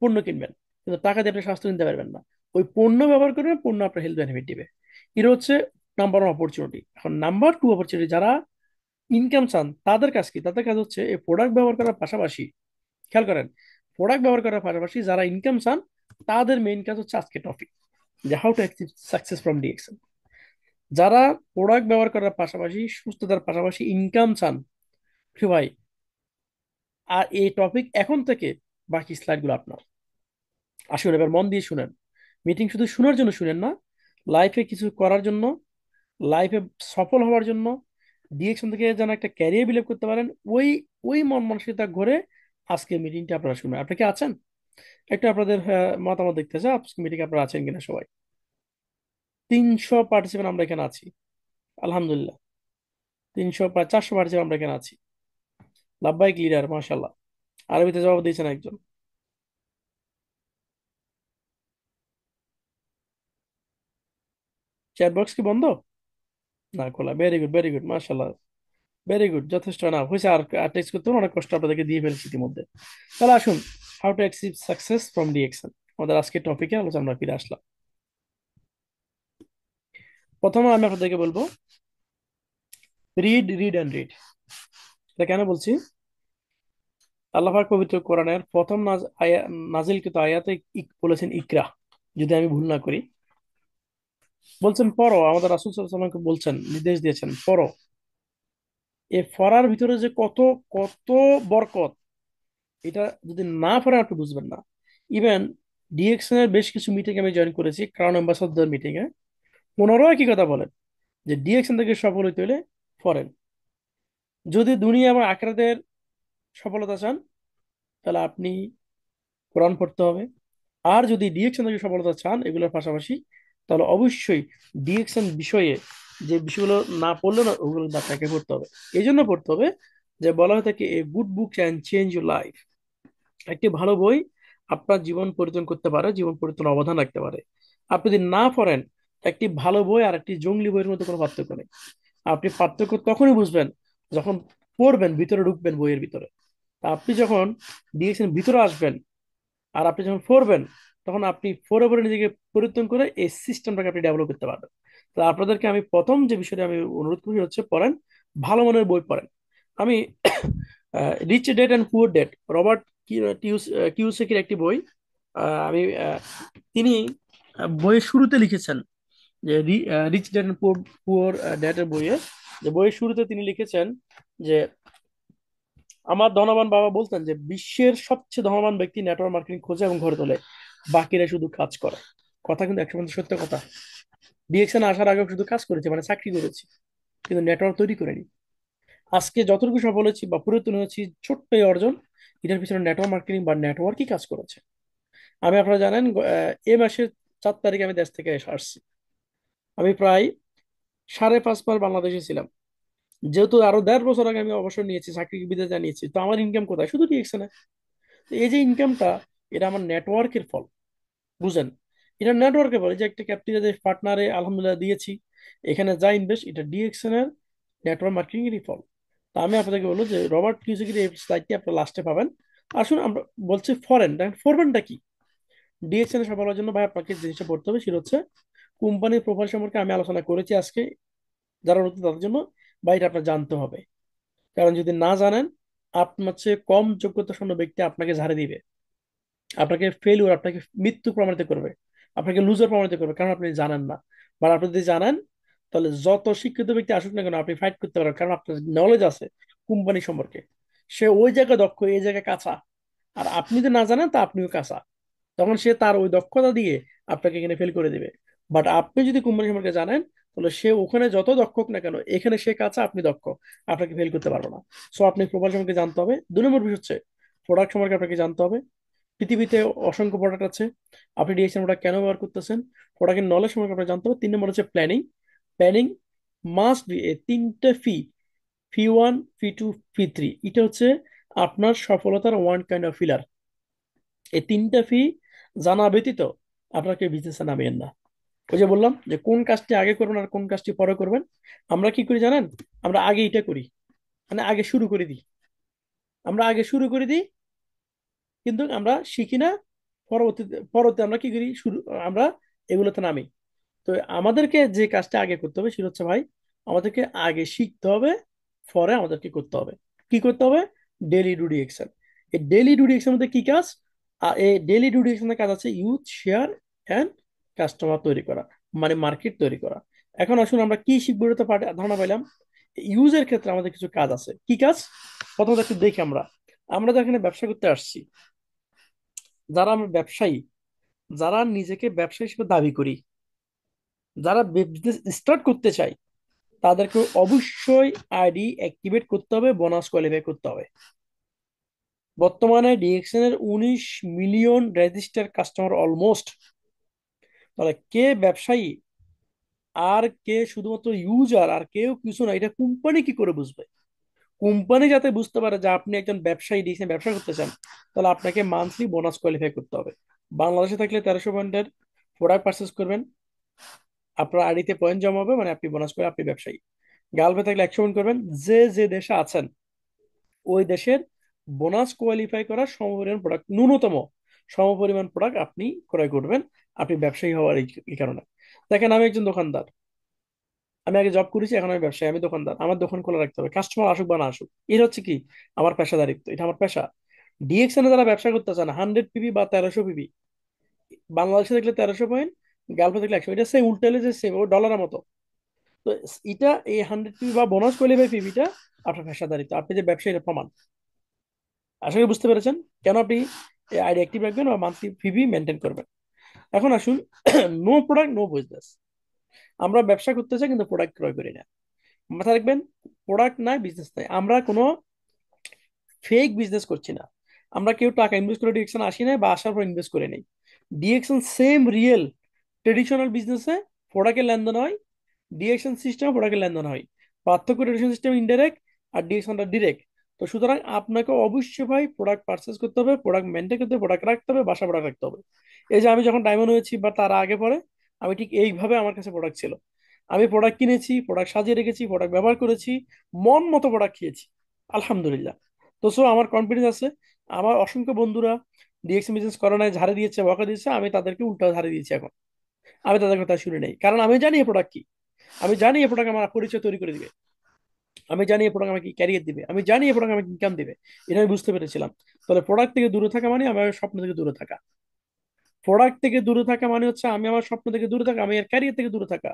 পণ্য কিনবেন, কিন্তু টাকা দিয়ে আপনি স্বাস্থ্য কিনতে পারবেন না। ওই পণ্য ব্যবহার করবেন, পণ্য আপনার হেলথ বেনিফিট দিবে। এটা হচ্ছে নাম্বার ওয়ান অপরচুনিটি। এখন নাম্বার টু অপরচুনিটি, যারা ইনকাম চান তাদের কাজ কি? তাদের কাজ হচ্ছে এই প্রোডাক্ট ব্যবহার করার পাশাপাশি, খেয়াল করেন, প্রোডাক্ট ব্যবহার করার পাশাপাশি যারা ইনকাম চান তাদের মেইন কাজ হচ্ছে আজকে টপিক, যে how to achieve success from DXL. যারা প্রোডাক্ট ব্যবহার করার পাশাপাশি সুস্থতার পাশাপাশি ইনকাম চান, প্রিয় ভাই, আর এই টপিক এখন থেকে বাকি স্লাইডগুলো আপনার। আসুন এবার মন দিয়ে শুনেন। মিটিং শুধু শোনার জন্য শুনেন না, লাইফে কিছু করার জন্য, লাইফে সফল হওয়ার জন্য, ডিএকশন থেকে যেন একটা ক্যারিয়ার বিল্ড করতে পারেন, ওই ওই মন মানসিকতা ঘরে আজকে মিটিংটা আপনারা শুনবেন। আপনি কি আছেন? একটু আপনাদের মতামত দেখতে চাই, আজকে মিটিং আপনারা আছেন কিনা সবাই। 300 পার্টিসিপেন্ট আমরা এখানে আছি, আলহামদুলিল্লাহ। 300 প্রায় 400 পার্টিসিপেন্ট আমরা এখানে আছি। লাভবাহিক লিডার, মাশাল্লাহ। আরবিতে জবাব দিয়েছেন একজন। চ্যাট বক্স কি বন্ধ? না, খোলা। ভেরি গুড, ভেরি গুড, মাশাল্লাহ, ভেরি গুড, যথেষ্ট না হয়েছে। আর টেক্সট করতে হবে, অনেক কষ্ট আপনাদেরকে দিয়ে ফেলেছি ইতিমধ্যে। তাহলে আসুন, how to achieve success from ডিএকশন, আমাদের আজকের টপিকে আলোচনা আমরা ফিরে আসলাম। প্রথমে আমি আপনাদেরকে বলবো, রিড, রিড অ্যান্ড রিড। এটা কেন বলছি? আল্লাহ পাক পবিত্র কোরআনের প্রথম নাজিলকৃত আয়াতে বলেছেন ইকরা, যদি আমি ভুল না করি, বলছেন পড়ো। আমাদের রাসূল সাল্লাল্লাহু আলাইহি ওয়াসাল্লামকে বলছেন, নির্দেশ দিয়েছেন পড়ো। এই পড়ার ভিতরে যে কত কত বরকত, এটা যদি না পড়েন আপনি বুঝবেন না। ইভেন ডিএক্সএন এর বেশ কিছু মিটিং আমি জয়েন করেছি, ক্রাউন অ্যাম্বাসাডার মিটিং এ, ওনারাও একই কথা বলেন, যে ডিএক্সএন থেকে সফল হইতে হলে ফরেন, যদি দুনিয়া এবং আখিরাতের সফলতা চান তাহলে আপনি কোরআন পড়তে হবে। আর যদি ডিএক্সএন থেকে সফলতা চান এগুলোর পাশাপাশি, তাহলে অবশ্যই ডিএক্সএন বিষয়ে যে বিষয়গুলো না পড়লে না, ওগুলো কিন্তু আপনাকে পড়তে হবে। এই জন্য পড়তে হবে যে বলা হয়ে থাকে, a good book can change your life. একটি ভালো বই আপনার জীবন পরিবর্তন করতে পারে, জীবন পরিবর্তন অবদান রাখতে পারে। আপনি যদি না পড়েন, একটি ভালো বই আর একটি জঙ্গলি বইয়ের মধ্যে কোনো পার্থক্য নেই। আপনি পার্থক্য তখনই বুঝবেন যখন পড়বেন, ভিতরে ঢুকবেন বইয়ের ভিতরে। তা আপনি যখন ডিএক্সএন ভিতরে আসবেন আর আপনি যখন পড়বেন, তখন আপনি পড়ে পড়ে নিজেকে পরিবর্তন করে এই সিস্টেমটাকে আপনি ডেভেলপ করতে পারবেন। তো আপনাদেরকে আমি প্রথম যে বিষয়টা আমি অনুরোধ করি হচ্ছে, পড়েন, ভালো মানের বই পড়েন। আমি rich dad and poor dad, Robert কিওসাকির একটি বই, আমি তিনি বইয়ের শুরুতে লিখেছেন, যে রিচ ড্যাড অ্যান্ড পুয়ার ড্যাডের বইয়ে, যে বইয়ের শুরুতে তিনি লিখেছেন যে আমার ধনবান বাবা বলতেন যে বিশ্বের সবচেয়ে ধনবান ব্যক্তি নেটওয়ার্ক মার্কেটিং খোঁজে এবং ঘরে তোলে, বাকিরা শুধু কাজ করে। কথা কিন্তু 100% সত্য কথা। ডিএক্সএন আসার আগে শুধু কাজ করেছে, মানে চাকরি করেছি, কিন্তু নেটওয়ার্ক তৈরি করিনি। আজকে যতটুকু সফল হয়েছি বা পরিবর্তন হয়েছি, ছোট্ট এই অর্জন, এটার পিছনে নেটওয়ার্ক মার্কেটিং বা নেটওয়ার্কই কাজ করেছে। আমি, আপনারা জানেন, এই মাসের 4 তারিখে আমি দেশ থেকে আসছি। আমি প্রায় 5.5 মাস বাংলাদেশে ছিলাম। যেহেতু আরো 1.5 বছর আগে আমি অবসর নিয়েছি, চাকরি বিদায় জানিয়েছি, তো আমার ইনকাম কোথায়? শুধু ডিএক্সএন। এই যে ইনকামটা, এটা আমার নেটওয়ার্কের ফল, বুঝেন? এটা নেটওয়ার্কের ফল। এই যে একটা ক্যাপ্টিভের পার্টনারে আলহামদুলিল্লাহ দিয়েছি, এখানে যা ইনভেস্ট, এটা ডিএক্সএন এর নেটওয়ার্ক মার্কেটিং এরই ফল। তা আমি আপনাদেরকে বলবো যে রবার্ট কিওসাকির এই স্লাইডটি আপনার লাস্টে পাবেন। আসুন আমরা বলছি ফরেন, ফরম্যানটা কি? ডিএক্সএন এর সফল হওয়ার জন্য ভাই আপনাকে যে জিনিসটা পড়তে হবে সেটা হচ্ছে কোম্পানির প্রোফাইল সম্পর্কে আমি আলোচনা করেছি আজকে, যারা নতুন তাদের জন্য ভাই এটা আপনার জানতে হবে। কারণ যদি না জানেন, আপনার চেয়ে কম যোগ্যতা সম্পন্ন ব্যক্তি আপনাকে ঝাড়ে দিবে, আপনাকে ফেলিওর, আপনাকে মৃত্যু প্রমাণিত করবে, আপনাকে লুজার প্রমাণিত করবে, কারণ আপনি জানেন না। বা আপনি যদি জানেন, তাহলে যত শিক্ষিত ব্যক্তি আসুক না কেন আপনি ফাইট করতে পারবেন, কারণ আপনার নলেজ আছে কোম্পানি সম্পর্কে। সে ওই জায়গায় দক্ষ, এই জায়গায় কাঁচা। আর আপনি যদি না জানেন তা আপনিও কাঁচা। তখন সে তার ওই দক্ষতা দিয়ে আপনাকে এখানে ফেল করে দিবে। বাট আপনি যদি কোম্পানি সম্পর্কে জানেন, তাহলে সে ওখানে যত দক্ষ হোক না কেন, এখানে সে কাঁচা, আপনি দক্ষ, আপনাকে ফেল করতে পারবে না। সো আপনি প্রোফাইল সম্পর্কে জানতে হবে। 2 নম্বর বিষয় হচ্ছে প্রোডাক্ট সম্পর্কে আপনাকে জানতে হবে। পৃথিবীতে অসংখ্য প্রোডাক্ট আছে, আপনি ডিএক্সএন প্রোডাক্ট কেন ব্যবহার করতেছেন, প্রোডাক্টের নলেজ সম্পর্কে আপনাকে জানতে হবে। 3 নম্বর হচ্ছে planning. Planning must B A তিনটা ফি 1, ফি 2, ফি 3, এটা হচ্ছে আপনার সফলতার ওয়ান কাইন্ড অফ ফিলার। এই তিনটা জানা ব্যতীত আপনাকে বিজনেসে নামিয়েন না। ওই যে বললাম যে কোন কাজটি আগে করবেন আর কোন কাজটি পরে করবেন। আমরা কি করি জানেন? আমরা আগে এটা করি, মানে আগে শুরু করে দিই। আমরা আগে শুরু করে দিই, কিন্তু আমরা শিখি না। পরবর্তীতে আমরা কি করি, আমরা এগুলোতে নামি। তো আমাদেরকে যে কাজটা আগে করতে হবে সেটা হচ্ছে ভাই, আমাদেরকে আগে শিখতে হবে, পরে আমাদেরকে করতে হবে। কি করতে হবে? Daily duty action. এই ডেলি ডুডি অ্যাকশন মধ্যে কি কাজ? এই ডেলি ডুডি অ্যাকশনের কাজ আছে ইউজ, শেয়ার অ্যান্ড কাস্টমার তৈরি করা, মানে মার্কেট তৈরি করা। এখন আসুন আমরা কি শিখবো, এটা তো ধারণা পাইলাম। ইউজের ক্ষেত্রে আমাদের কিছু কাজ আছে। কি কাজ? প্রথমত একটু দেখি আমরা, আমরা তো এখানে ব্যবসা করতে আসছি। যারা আমরা ব্যবসায়ী, যারা নিজেকে ব্যবসায়ী হিসেবে দাবি করি, যারা বিজনেস স্টার্ট করতে চাই, তাদেরকে অবশ্যই আইডি অ্যাক্টিভেট করতে হবে, বোনাস কোয়ালিফাই করতে হবে। বর্তমানে ডিএক্সএন এর 19 মিলিয়ন রেজিস্টার কাস্টমার অলমোস্ট। তাহলে কে ব্যবসায়ী আর কে শুধুমাত্র ইউজার, আর কেউ কিছু না, এটা কোম্পানি কি করে বুঝবে? কোম্পানি যাতে বুঝতে পারে যে আপনি একজন ব্যবসায়ী, ডিএক্সএন ব্যবসা করতে চান, তাহলে আপনাকে মান্থলি বোনাস কোয়ালিফাই করতে হবে। বাংলাদেশে থাকলে 1300 পয়েন্টের প্রোডাক্ট পারচেস করবেন, আপনার আইডিতে পয়েন্ট জমা হবে, মানে আপনি বোনাস করে আপনি ব্যবসায়ী। গালফে থাকলে 100 পয়েন্ট করবেন। যে যে দেশে আছেন ওই দেশের বোনাস কোয়ালিফাই করা সমপরিমাণ প্রোডাক্ট, ন্যূনতম সমপরিমাণ প্রোডাক্ট আপনি ক্রয় করবেন, আপনি ব্যবসায়ী হওয়ার এই কারণে। দেখেন আমি একজন দোকানদার, আমি আগে জব করেছি, এখন আমি ব্যবসায়ী, আমি দোকানদার, আমার দোকান খোলা রাখতে হবে, কাস্টমার আসুক বা না আসুক। এটা হচ্ছে কি, আমার পেশাদারিত্ব, এটা আমার পেশা। ডিএক্সএন যারা ব্যবসা করতে চান 100 পিবি বা 1300 পিবি, বাংলাদেশে দেখলে 1300 পয়েন্ট, গালফে দেখলে 100, এটা সেম, উল্টে হলে যে সেম, ও ডলারের মতো। তো এটা এই 100 পিবি বা বোনাস কোয়ালিফাই পিবিটা আপনার পেশাদারিত্ব, আপনি যে ব্যবসায়ী এটা প্রমাণ। আশা করি বুঝতে পেরেছেন কেন আপনি আইডি অ্যাক্টিভ রাখবেন বা মান্থলি ফিবি মেনটেন করবেন। এখন আসুন, নো প্রোডাক্ট নো বিজনেস। আমরা ব্যবসা করতে চাই কিন্তু প্রোডাক্ট ক্রয় করি না। মাথায় রাখবেন, প্রোডাক্ট নাই বিজনেস নাই। আমরা কোনো ফেক বিজনেস করছি না। আমরা কেউ টাকা ইনভেস্ট করে ডিরেকশন আসি নাই বা আসার পর ইনভেস্ট করে নেই। ডিরেকশন সেম রিয়েল ট্রেডিশনাল বিজনেসে প্রোডাক্টের লেনদেন হয়, ডিরেকশন সিস্টেম প্রোডাক্টের লেনদেন হয়। পার্থক্য ট্রেডিশনাল সিস্টেম ইনডাইরেক্ট আর ডিরেকশনটা ডিরেক্ট। তো সুতরাং আপনাকে অবশ্যই ভাই প্রোডাক্ট পারচেস করতে হবে, প্রোডাক্ট মেনটেন করতে হবে, প্রোডাক্ট রাখতে হবে, বাসা প্রোডাক্ট রাখতে হবে। এই যে আমি যখন ডায়মন্ড হয়েছি বা তার আগে পরে, আমি ঠিক এইভাবে আমার কাছে প্রোডাক্ট ছিল। আমি প্রোডাক্ট কিনেছি, প্রোডাক্ট সাজিয়ে রেখেছি, প্রোডাক্ট ব্যবহার করেছি, মন মতো প্রোডাক্ট খেয়েছি, আলহামদুলিল্লাহ। তো সো আমার কনফিডেন্স আছে। আমার অসংখ্য বন্ধুরা ডিএক্সএম বিজনেস করে নাই, ঝাড়ে দিয়েছে, বকা দিয়েছে, আমি তাদেরকে উল্টা ঝাড়ে দিয়েছি। এখন আমি তাদের কথা শুনে নেই, কারণ আমি জানি এই প্রোডাক্ট কি। আমি জানি এই প্রোডাক্ট আমার পরিচয় তৈরি করে দিবে। আমি জানি এই প্রোডাক্ট আমাকে ক্যারিয়ার দিবে। আমি জানি এই প্রোডাক্ট আমাকে ইনকাম দিবে। এটা আমি বুঝতে পেরেছিলাম। তাহলে প্রোডাক্ট থেকে দূরে থাকা মানে আমার স্বপ্ন থেকে দূরে থাকা। প্রোডাক্ট থেকে দূরে থাকা মানে হচ্ছে আমি আমার স্বপ্ন থেকে দূরে থাকা, আমি এর ক্যারিয়ার থেকে দূরে থাকা।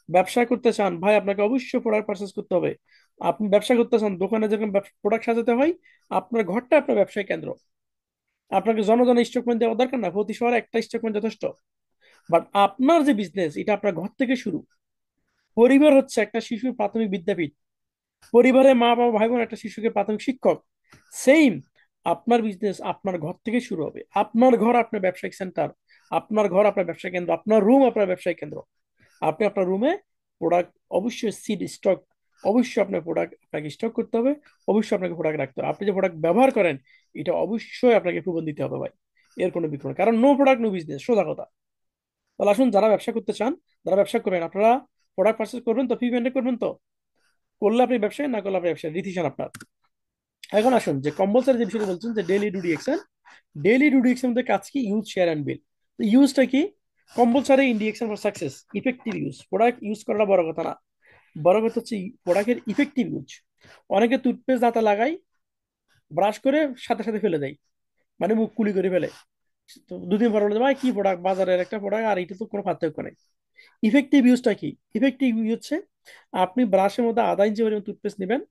ব্যবসা করতে চান ভাই, আপনাকে অবশ্যই প্রোডাক্ট পারচেস করতে হবে। আপনি ব্যবসা করতে চান, দোকানে যেরকম প্রোডাক্ট সাজাতে হয়, আপনার ঘরটা আপনার ব্যবসায় কেন্দ্র। আপনাকে জনজনে স্টকমেন্ট দেওয়ার দরকার না, প্রতি শহরে একটা স্টকমেন্ট যথেষ্ট। বাট আপনার যে বিজনেস, এটা আপনার ঘর থেকে শুরু। পরিবার হচ্ছে একটা শিশুর প্রাথমিক বিদ্যাপীঠ। পরিবারে মা বাবা ভাই বোন একটা শিশুকে প্রাথমিক শিক্ষক। সেম, আপনার বিজনেস আপনার ঘর থেকে শুরু হবে। আপনার ঘর আপনার ব্যবসায়িক সেন্টার, আপনার ঘর আপনার ব্যবসায়িক কেন্দ্র, আপনার রুম আপনার ব্যবসায়িক কেন্দ্র। আপনি আপনার রুমে প্রোডাক্ট অবশ্যই সিড স্টক, অবশ্যই আপনার প্রোডাক্ট আপনাকে স্টক করতে হবে, অবশ্যই আপনাকে প্রোডাক্ট রাখতে হবে। আপনি যে প্রোডাক্ট ব্যবহার করেন, এটা অবশ্যই আপনাকে প্রমাণ দিতে হবে ভাই। এর কোনো বিকল্প নেই, কারণ নো প্রোডাক্ট নো বিজনেস, সোজা কথা। তাহলে আসুন, যারা ব্যবসা করতে চান, যারা ব্যবসা করবেন, আপনারা প্রোডাক্ট পারচেস করবেন তো, ফি মেনটেন করবেন তো। করলে আপনি ব্যবসায়ী, না করলে আপনি ব্যবসায়ী, ডিসিশন আপনার। এখন আসুন, যে কম্পালসারি যে বিষয়টা বলছেন যে ডেইলি ডুডি অ্যাকশন, ডেইলি ডুডি অ্যাকশন মধ্যে কাজ কি? ইউজ, শেয়ার অ্যান্ড বিল। ইউজটা কি? Compulsory indication for success, effective use. Product use করাটা বড় কথা না, বড় কথা হচ্ছে প্রোডাক্টের ইফেক্টিভ ইউজ। অনেকে টুথপেস্ট দাঁতে লাগাই, ব্রাশ করে সাথে সাথে ফেলে দেয়, মানে মুখ কুলি করে ফেলে। তো 2 দিন পর বলে, ভাই কি প্রোডাক্ট, বাজারের একটা প্রোডাক্ট আর এটা তো কোনো পার্থক্য নেই। ইফেক্টিভ ইউজটা কি? ইফেক্টিভ ইউজ হচ্ছে আপনি ব্রাশের মধ্যে আধা ইঞ্চি পরিমাণ টুথপেস্ট নেবেন,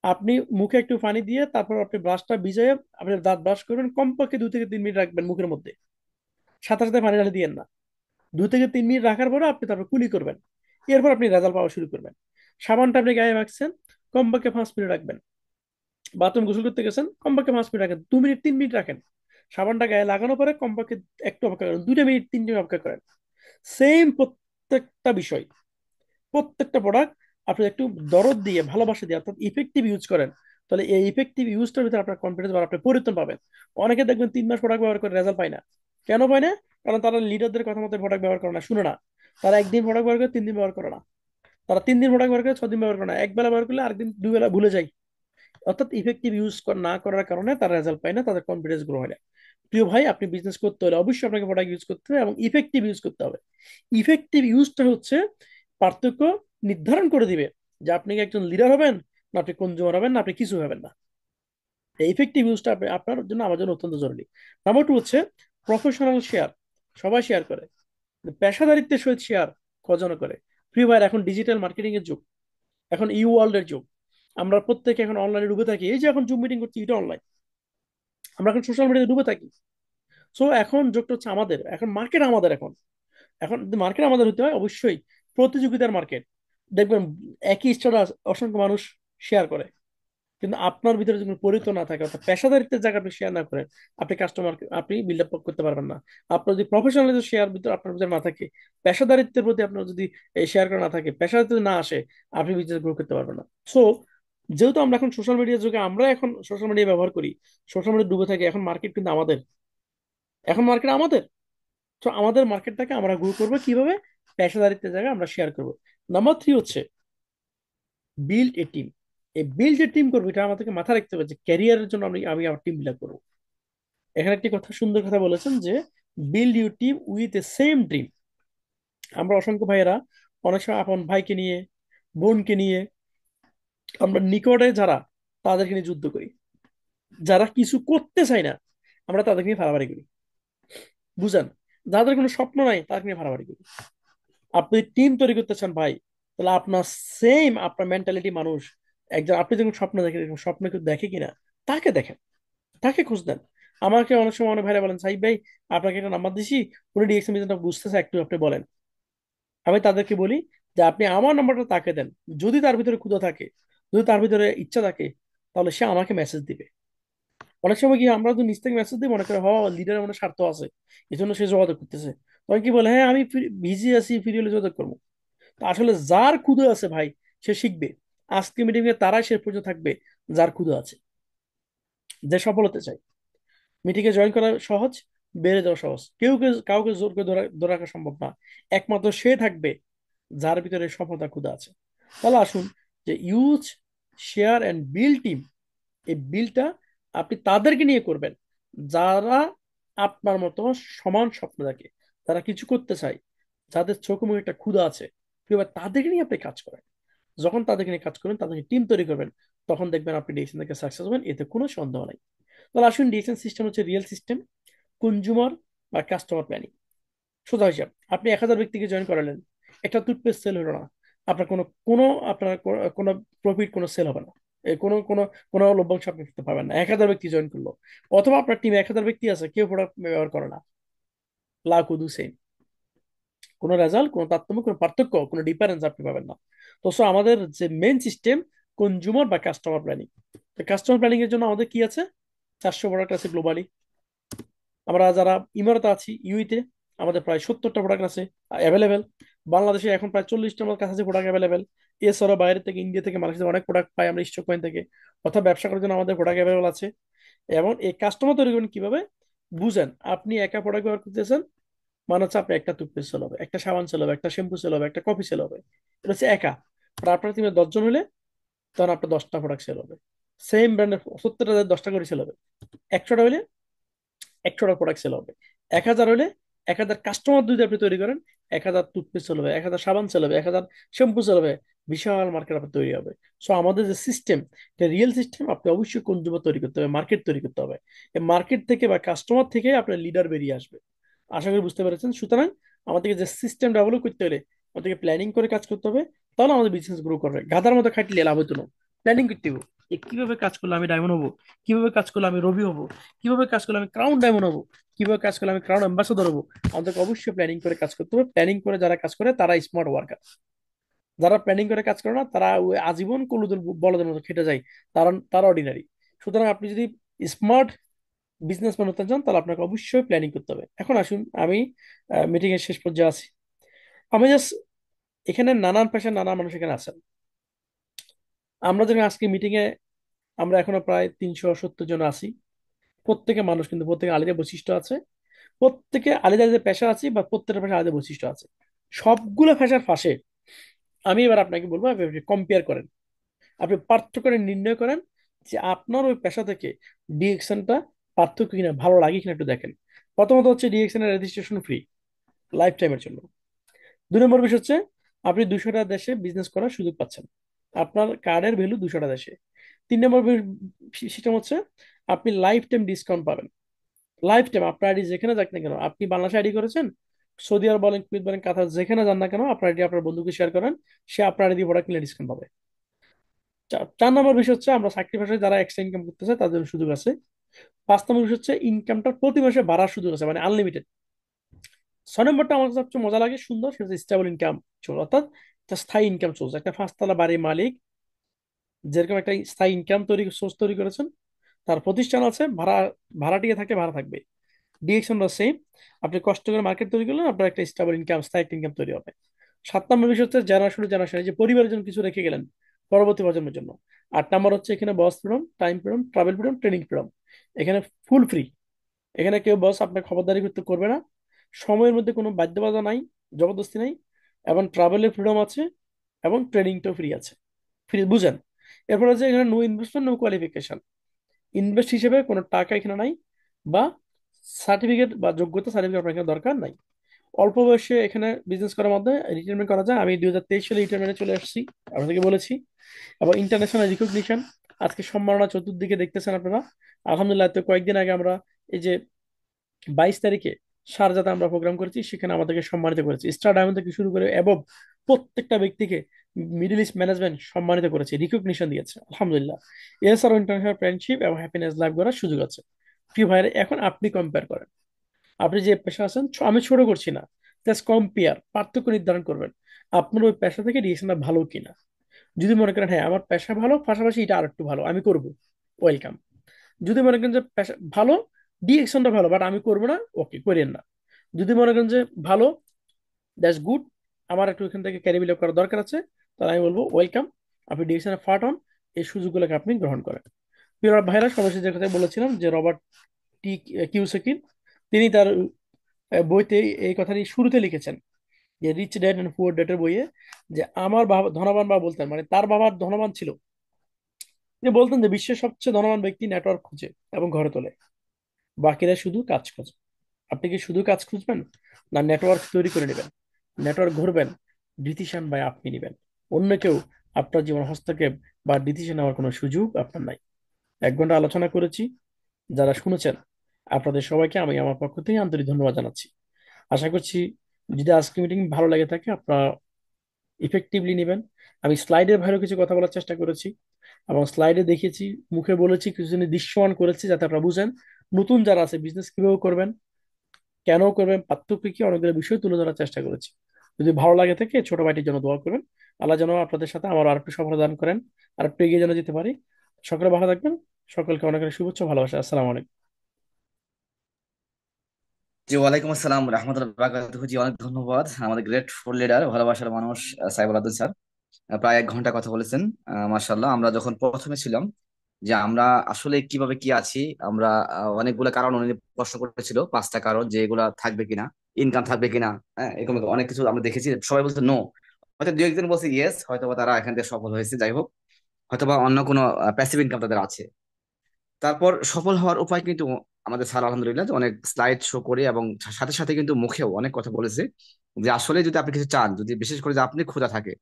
আপনি মুখে একটু পানি দিয়ে তারপর আপনি ব্রাশটা ভিজিয়ে আপনি দাঁত ব্রাশ করবেন, কমপক্ষে 2 থেকে 3 মিনিট রাখবেন মুখের মধ্যে, সাথে সাথে পানি ঢালে দিয়েন না। 2 থেকে 3 মিনিট রাখার পরে আপনি তারপর কুলি করবেন, এরপর আপনি রেজাল্ট পাওয়া শুরু করবেন। সাবানটা আপনি গায়ে মাখছেন, কমপক্ষে 5 মিনিট রাখবেন। বাথরুম গোসল করতে গেছেন, কমপক্ষে 5 মিনিট রাখেন, 2 মিনিট 3 মিনিট রাখেন। সাবানটা গায়ে লাগানোর পরে কমপক্ষে একটু অপেক্ষা করেন, 2টা মিনিট 3 মিনিট অপেক্ষা করেন। সেম প্রত্যেকটা বিষয়, প্রত্যেকটা প্রোডাক্ট আপনি একটু দরদ দিয়ে ভালোবাসা দিয়ে অর্থাৎ ইফেক্টিভ ইউজ করেন, তাহলে এই ইফেক্টিভ ইউজটার ভিতরে আপনার কনফিডেন্স বা আপনি পরিবর্তন পাবেন। অনেকে দেখবেন 3 মাস প্রোডাক্ট ব্যবহার করে রেজাল্ট পায় না। কেন পায় না? কারণ তারা লিডারদের কথা মতো প্রোডাক্ট ব্যবহার করে না, শুনে না। তারা একদিন প্রোডাক্ট ব্যবহার করে 3 দিন ব্যবহার করে না। তারা 3 দিন প্রোডাক্ট ব্যবহার করে 6 দিন ব্যবহার করে না, এক বেলা ব্যবহার করলে আরেকদিন 2 বেলা ভুলে যায়। অর্থাৎ ইফেক্টিভ ইউজ না করার কারণে তারা রেজাল্ট পায় না, তাদের কনফিডেন্স গ্রো হয় না। প্রিয় ভাই, আপনি বিজনেস করতে হলে অবশ্যই আপনাকে প্রোডাক্ট ইউজ করতে হবে এবং ইফেক্টিভ ইউজ করতে হবে। ইফেক্টিভ ইউজটা হচ্ছে পার্থক্য নির্ধারণ করে দিবে যে আপনি কি একজন লিডার হবেন, না আপনি কনজিউমার হবেন, না আপনি কিছু হবেন না। এই ইফেক্টিভ ইউজটা আপনার জন্য আমার জন্য অত্যন্ত জরুরি। নাম্বার 2 হচ্ছে প্রফেশনাল শেয়ার। সবাই শেয়ার করে, কিন্তু পেশাদারিত্বের সহিত শেয়ার কজন করে? প্রিয় ভাইয়ের, এখন ডিজিটাল মার্কেটিং এর যুগ, এখন ইউ ওয়ার্ল্ড এর যুগ। আমরা প্রত্যেকে এখন অনলাইনে ডুবে থাকি। এই যে এখন জুম মিটিং করছি, এটা অনলাইন। আমরা এখন সোশ্যাল মিডিয়াতে ডুবে থাকি। সো এখন যুগটা হচ্ছে আমাদের, এখন মার্কেট আমাদের। এখন এখন মার্কেট আমাদের হতে হয় অবশ্যই প্রতিযোগিতার মার্কেট। দেখবেন একই স্ট্যাটাস অসংখ্য মানুষ শেয়ার করে, কিন্তু আপনার ভিতরে যদি কোনো পরিচিত না থাকে অর্থাৎ পেশাদারিত্বের জায়গা আপনি শেয়ার না করেন, আপনি কাস্টমার আপনি বিল্ড আপ করতে পারবেন না। আপনার যদি প্রফেশনালিজম শেয়ার ভিতরে আপনার ভিতরে না থাকে, পেশাদারিত্বের প্রতি আপনার যদি শেয়ার করা না থাকে, পেশাদারিত্ব যদি না আসে, আপনি বিজনেস গ্রো করতে পারবেন না। সো যেহেতু আমরা এখন সোশ্যাল মিডিয়ার যুগে, আমরা এখন সোশ্যাল মিডিয়া ব্যবহার করি, সোশ্যাল মিডিয়া ডুবে থাকি, এখন মার্কেট কিন্তু আমাদের। এখন মার্কেট আমাদের। তো আমাদের মার্কেটটাকে আমরা গ্রো করবো কিভাবে? পেশাদারিত্বের জায়গায় আমরা শেয়ার করবো। নাম্বার 3 হচ্ছে বিল্ড এ টিম। এই বিল্ড এ টিম করবো, এটা আমাদেরকে মাথায় রাখতে হবে যে ক্যারিয়ারের জন্য আমি আমি আমার টিম বিল্ড করবো। এখানে একটি কথা, সুন্দর কথা বলেছেন যে build you team with a same dream. আমরা অসংখ্য ভাইয়েরা অনেক সময় আপন ভাইকে নিয়ে, বোনকে নিয়ে, আমরা নিকটে যারা, তাদেরকে নিয়ে যুদ্ধ করি। যারা কিছু করতে চায় না, আমরা তাদেরকে নিয়ে ফাড়াফাড়ি করি। বুঝেন? যাদের কোনো স্বপ্ন নাই তাদেরকে নিয়ে ফাড়াফাড়ি করি। আপনি টিম তৈরি করতে চান ভাই, তাহলে আপনার সেম আপনার মেন্টালিটি মানুষ, একজন আপনি যখন স্বপ্ন দেখেন, এরকম স্বপ্ন কেউ দেখে কিনা তাকে দেখেন, তাকে খোঁজ দেন। আমাকে অনেক সময় অনেক ভাইরা বলেন, সাইব ভাই আপনাকে একটা নাম্বার দিছি, উনি ডিএক্সএম বিজনেসটা বুঝতেছে, একটু আপনি বলেন। আমি তাদেরকে বলি যে আপনি আমার নাম্বারটা তাকে দেন, যদি তার ভিতরে ক্ষুধা থাকে, যদি তার ভিতরে ইচ্ছা থাকে, তাহলে সে আমাকে মেসেজ দিবে। অনেক সময় কি আমরা তো নিজ থেকে মেসেজ দিই, মনে করে লিডারের মনে স্বার্থ আছে, এই জন্য সে যোগাযোগ করতেছে। তখন কি বলে, হ্যাঁ আমি বিজি আছি, ফ্রি হলে যোগাযোগ করবো। তো আসলে যার ক্ষুধা আছে ভাই, সে শিখবে। আজকে মিটিং এ তারাই শেষ পর্যন্ত থাকবে যার ক্ষুধা আছে, যে সফল হতে চায়। মিটিং এ জয়েন করা সহজ, বেড়ে যাওয়া সহজ। কাউকে জোর করে ধরে রাখা সম্ভব না। একমাত্র সে থাকবে যার ভিতরে সফলতা ক্ষুধা আছে। তাহলে আসুন, যে use, share and build team, এই বিলটা আপনি তাদেরকে নিয়ে করবেন যারা আপনার মতো সমান স্বপ্ন দেখে, যারা কিছু করতে চায়, যাদের চোখ মুখে একটা ক্ষুধা আছে। এবার তাদেরকে নিয়ে আপনি কাজ করেন। যখন তাদেরকে নিয়ে কাজ করবেন, তাদেরকে টিম তৈরি করবেন, তখন দেখবেন আপনি ডিসিশন থেকে সাকসেস হবেন, এতে কোনো সন্দেহ নাই। তাহলে আসুন, ডিসিশন সিস্টেম হচ্ছে রিয়েল সিস্টেম, কনজিউমার বা কাস্টমার প্ল্যানিং। সোজা হিসাব, আপনি 1,000 ব্যক্তিকে জয়েন করালেন, একটা টুথপেস্ট সেল হলো না, আপনার কোনো কোনো আপনার কোনো প্রফিট, কোনো সেল হবে না। এ কোনো কোনো কোনো লভ্যাংশ আপনি করতে পারবেন না। 1,000 ব্যক্তি জয়েন করলো, অথবা আপনার টিমে 1,000 ব্যক্তি আছে, কেউ প্রোডাক্ট ব্যবহার করে না, লাকুদু সেম। কোনো রেজাল্ট, কোনো তারতম্য, কোনো পার্থক্য, কোনো ডিফারেন্স আপনি পাবেন না। তো সো আমাদের যে মেন সিস্টেম, কনজিউমার বা কাস্টমার প্ল্যানিং। তো কাস্টমার প্ল্যানিং এর জন্য আমাদের কি আছে? 400 প্রোডাক্ট আছে গ্লোবালি। আমরা যারা ইমারতে আছি, ইউইতে, আমাদের প্রায় 70টা প্রোডাক্ট আছে অ্যাভেলেবেল। বাংলাদেশে এখন প্রায় 40টা আমার কাছে প্রোডাক্ট অ্যাভেলেবেল। এছাড়াও বাইরে থেকে, ইন্ডিয়া থেকে, মালয়েশিয়া অনেক প্রোডাক্ট পাই আমরা স্টক পয়েন্ট থেকে। অর্থাৎ ব্যবসা করার জন্য আমাদের প্রোডাক্ট অ্যাভেলেবল আছে। এবং এই কাস্টমার তৈরি করবেন কিভাবে? বুঝেন, আপনি একা প্রোডাক্ট ব্যবহার করতেছেন, মানে হচ্ছে আপনি একটা টুথপেস্ট সেল হবে, একটা সাবান সেল হবে, একটা শ্যাম্পু সেল হবে, একটা কফি সেল হবে। এটা হচ্ছে একা। আর আপনার টিমে 10 জন হলে, তখন আপনার 10টা প্রোডাক্ট সেল হবে। সেম ব্র্যান্ডের 70টা 10টা করে সেল হবে। 100টা হলে 100টা প্রোডাক্ট সেল হবে। 1,000 হলে 1,000 কাস্টমার যদি আপনি তৈরি করেন, 1,000 টুথপেস্ট সেল হবে, 1,000 সাবান সেল হবে, 1,000 শ্যাম্পু সেল হবে। বিশাল মার্কেট আপনার তৈরি হবে। সো আমাদের যে সিস্টেম, রিয়েল সিস্টেম, আপনি অবশ্যই কনজিউমার তৈরি করতে হবে, মার্কেট তৈরি করতে হবে। এই মার্কেট থেকে বা কাস্টমার থেকে আপনার লিডার বেরিয়ে আসবে। আশা করি বুঝতে পেরেছেন। সুতরাং আমাদেরকে যে সিস্টেম ডেভেলপ করতে হলে আমাদেরকে প্ল্যানিং করে কাজ করতে হবে, তাহলে আমাদের বিজনেস গ্রো করবে। গাধার মতো খাটলে লাভ হতো না। প্ল্যানিং করতে হবে, কিভাবে কাজ করলে আমি ডায়মন্ড হবো, কিভাবে কাজ করলে আমি রবি হবো, কিভাবে কাজ করলে আমি ক্রাউন ডায়মন্ড হবো, কিভাবে কাজ করলে আমি ক্রাউন অ্যাম্বাসাদর হবো। আমাদেরকে অবশ্যই প্ল্যানিং করে কাজ করতে হবে। প্ল্যানিং করে যারা কাজ করে তারা স্মার্ট ওয়ার্কার। যারা প্ল্যানিং করে কাজ করে না তারা ওই আজীবন কলুদের বলদের মতো খেটে যায়, তারা তারা অর্ডিনারি। সুতরাং আপনি যদি স্মার্ট বিজনেসম্যান হতে চান তাহলে আপনাকে অবশ্যই প্ল্যানিং করতে হবে। এখন আসুন, আমি মিটিং এর শেষ পর্যায়ে আছি। আমি জাস্ট, এখানে নানান পেশার নানা মানুষ এখানে আছেন। আমরা যখন আজকে মিটিং এ, আমরা এখনো প্রায় 370 জন আছি। প্রত্যেকে মানুষ, কিন্তু প্রত্যেকে আলাদা বৈশিষ্ট্য আছে। প্রত্যেকে আলাদা আলাদা পেশা আছে, বা প্রত্যেকটা পেশা আলাদা বৈশিষ্ট্য আছে। সবগুলো পেশার পাশে আমি এবার আপনাকে বলবো, আপনি কম্পেয়ার করেন, আপনি পার্থক্য করে নির্ণয় করেন যে আপনার ওই পেশা থেকে ডিএকশনটা পার্থক্য কিনা, ভালো লাগে কিনা একটু দেখেন। প্রথমত হচ্ছে ডিএকশন এর রেজিস্ট্রেশন ফ্রি লাইফ টাইমের জন্য। 2 নম্বর বিষয় হচ্ছে আপনি 200টা দেশে বিজনেস করার সুযোগ পাচ্ছেন, আপনার কার্ডের ভ্যালু 200টা দেশে। 3 নম্বর সিস্টেম হচ্ছে আপনি লাইফ টাইম ডিসকাউন্ট পাবেন। লাইফ টাইম আপনার আইডি যেখানে যাক না কেন, আপনি বাংলাদেশে আইডি করেছেন, সৌদি আরব বলেন, কুয়েত বলেন, কাতার, যেখানে যান না কেন, আপনার আইডি আপনার বন্ধুকে শেয়ার করেন, সে আপনার আইডি প্রোডাক্ট কিনলে ডিসকাউন্ট পাবে। 4 নম্বর বিষয় হচ্ছে আমরা চাকরি বাসায় যারা এক্সট্রা ইনকাম করতেছে তাদের জন্য সুযোগ আছে। 5 নম্বর বিষয় হচ্ছে ইনকামটা প্রতি মাসে বাড়ার সুযোগ আছে, মানে আনলিমিটেড। 6 নম্বরটা আমার কাছে সবচেয়ে মজা লাগে, সুন্দর, সেটা হচ্ছে স্টেবল ইনকাম সোর্স, অর্থাৎ একটা স্থায়ী ইনকাম সোর্স। একটা 5 তলা বাড়ির মালিক যেরকম একটা স্থায়ী ইনকাম সোর্স তৈরি করেছেন, তার প্রতিষ্ঠান আছে, ভাড়াটিয়া থাকে, ভাড়া থাকবে। ডিরেকশন সেম, আপনি কষ্ট করে মার্কেট তৈরি করলেন, আপনার একটা স্টেবল ইনকাম, স্থায়ী একটা ইনকাম তৈরি হবে। 7 নম্বর বিষয় হচ্ছে জেনারেশন জেনারেশন, যে পরিবারের জন্য কিছু রেখে গেলেন পরবর্তী প্রজন্মের জন্য। 8 নম্বর হচ্ছে এখানে boss freedom, time freedom, travel freedom, training freedom. এখানে ফুল ফ্রি। এখানে কেউ বস আপনার খবরদারি করতে করবে না। সময়ের মধ্যে কোনো বাধ্যবাধকতা নাই, জবরদস্তি নাই। এবং ট্রাভেলের ফ্রিডম আছে, এবং ট্রেনিংটাও ফ্রি আছে। ফ্রি বুঝেন। এরপর আছে এখানে no investment, no qualification. Invest হিসেবে কোনো টাকা এখানে নাই, বা সার্টিফিকেট বা যোগ্যতা সার্টিফিকেট আপনার এখানে দরকার নাই। অল্প বয়সে এখানে বিজনেস করার মাধ্যমে রিটায়ারমেন্ট করা যায়। আমি 2023 সালে রিটায়ারমেন্টে চলে আসছি, আপনাদেরকে বলেছি। এবং ইন্টারন্যাশনাল রিকগনিশন, আজকে সম্মাননা চতুর্দিকে দেখতেছেন আপনারা। আলহামদুলিল্লাহ, তো কয়েকদিন আগে আমরা এই যে 22 তারিখে শারজাতে আমরা প্রোগ্রাম করেছি, সেখানে আমাদেরকে সম্মানিত করেছে। স্টার ডায়মন্ড থেকে শুরু করে এবং প্রত্যেকটা ব্যক্তিকে মিডল ইস্ট ম্যানেজমেন্ট সম্মানিত করেছে, রিকগনিশন দিয়েছে, আলহামদুলিল্লাহ। এছাড়াও ইন্টারন্যাশনাল ফ্রেন্ডশিপ এবং হ্যাপিনেস লাইফ করার সুযোগ আছে। প্রিয় ভাইয়ের, এখন আপনি কম্পেয়ার করেন। আপনি যে পেশা আছেন, আমি ছোট করছি না, জাস্ট কম্পেয়ার, পার্থক্য নির্ধারণ করবেন আপনার ওই পেশা থেকে ডিসিশনটা ভালো কিনা। যদি মনে করেন হ্যাঁ আমার পেশা ভালো, পাশাপাশি এটা আর একটু ভালো আমি করব, ওয়েলকাম। যদি মনে করেন যে পেশা ভালো, ডিরেকশনটা ভালো বাট আমি করবো না, ওকে করেন না। যদি মনে করেন যে ভালো, দ্যাটস গুড, আমার একটু এখান থেকে ক্যারি বিলআপ করার দরকার আছে, তাহলে আমি বলবো ওয়েলকাম, আপনি ডিরেকশনে ফাট হন, এই সুযোগগুলোকে আপনি গ্রহণ করেন। প্রিয় ভাইরা, সর্বশেষ যে কথা বলেছিলাম যে রবার্ট টি কিওসাকি, তিনি তার বইতে এই কথাটি শুরুতে লিখেছেন, যে রিচ ড্যাড অ্যান্ড পুয়ার ড্যাডের বইয়ে, যে আমার বাবা ধনবান, বাবা বলতেন, মানে তার বাবা ধনবান ছিল, তিনি বলতেন যে বিশ্বের সবচেয়ে ধনবান ব্যক্তি নেটওয়ার্ক খুঁজে এবং ঘরে তোলে, বাকিরা শুধু কাজ খোঁজে। আপনি কি শুধু কাজ খুঁজবেন, না নেটওয়ার্ক তৈরি করে নেবেন? নেটওয়ার্ক ঘুরবেন, ডিসিশন বাই আপনি নেবেন। অন্য কেউ আপনার জীবন হস্তক্ষেপ বা ডিসিশন নেওয়ার কোনো সুযোগ আপনার নাই। 1 ঘন্টা আলোচনা করেছি, যারা শুনেছেন আপনাদের সবাইকে আমি আমার পক্ষ থেকে আন্তরিক ধন্যবাদ জানাচ্ছি। আশা করছি যদি আজকে মিটিং ভালো লাগে থাকে, আপনারা ইফেক্টিভলি নেবেন। আমি স্লাইডের বাইরেও কিছু কথা বলার চেষ্টা করেছি, এবং স্লাইডে দেখিয়েছি, মুখে বলেছি, কিছু জিনিস দৃশ্যমান করেছি, যাতে আপনারা বুঝেন নতুন যারা আছে বিজনেস কিভাবে করবেন, কেন করবেন, পার্থক্য কি, অনেকগুলো বিষয় তুলে ধরার চেষ্টা করেছি। যদি ভালো লাগে থাকে ছোট ভাইটির জন্য দোয়া করবেন। আল্লাহ যেন আপনাদের সাথে আমার আর একটু সফলতা দান করেন, আর একটু এগিয়ে যেন যেতে পারি। সকলে ভালো থাকবেন। সকলকে অনেক অনেক শুভেচ্ছা, ভালোবাসা, আসসালামু আলাইকুম। জি, ওয়ালাইকুম আসসালাম রহমতুল্লাহ বারাকাতুহু। জি, অনেক ধন্যবাদ আমাদের গ্রেটফুল লিডার, ভালোবাসার মানুষ, সাইবুল আদুল স্যার। প্রায় 1 ঘন্টা কথা বলেছেন। মাশাআল্লাহ, আমরা যখন প্রথমে ছিলাম যে আমরা আসলে কিভাবে কি আছি, আমরা অনেকগুলো কারণ উনি প্রশ্ন করেছিল, 5টা কারণ, যে এগুলা থাকবে কিনা, ইনকাম থাকবে কিনা। হ্যাঁ, এরকম অনেক কিছু আমরা দেখেছি, সবাই বলছে নো। হয়তো 2 একজন বলছে ইয়েস, হয়তোবা তারা এখান থেকে সফল হয়েছে, যাই হোক, হয়তোবা অন্য কোনো প্যাসিভ ইনকাম তাদের আছে। তারপর সফল হওয়ার উপায় কিন্তু আমাদের স্যার আলহামদুলিল্লাহ যে অনেক স্লাইড শো করে, এবং সাথে সাথে কিন্তু মুখেও অনেক কথা বলেছে, যে আসলে যদি আপনি কিছু চান, যদি বিশেষ করে যে আপনি খোঁজা থাকে,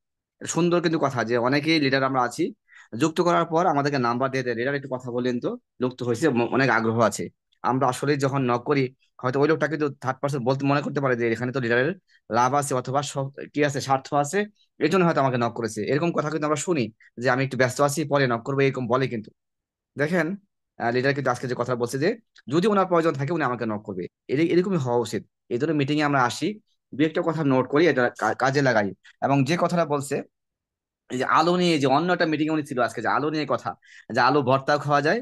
এটা সুন্দর কিন্তু কথা, যে অনেকেই লিডার আমরা আছি, যুক্ত করার পর আমাদেরকে নাম্বার দিয়ে দেয়, লিডার একটু কথা বলেন তো, যুক্ত হয়েছে, অনেক আগ্রহ আছে। আমরা আসলে যখন নক করি, হয়তো ওই লোকটা কিন্তু থার্ড পার্সন বলতে মনে করতে পারে যে এখানে তো লিডারের লাভ আছে অথবা কি আছে, স্বার্থ আছে, এই জন্য হয়তো আমাকে নক করেছে। এরকম কথা কিন্তু আমরা শুনি যে আমি একটু ব্যস্ত আছি, পরে নক করবো, এরকম বলে কিন্তু। দেখেন, লিডার কিন্তু আজকে যে কথা বলছে যে যদি ওনার প্রয়োজন থাকে উনি আমাকে নক করবে, এরকমই হওয়া উচিত। এই জন্য মিটিং এ আমরা আসি, দু একটা কথা নোট করি, এটা কাজে লাগাই। এবং যে কথাটা বলছে, এই যে আলু নিয়ে, যে অন্য একটা মিটিং উনি ছিল আজকে, যে আলু নিয়ে কথা, যে আলু ভর্তাও খাওয়া যায়,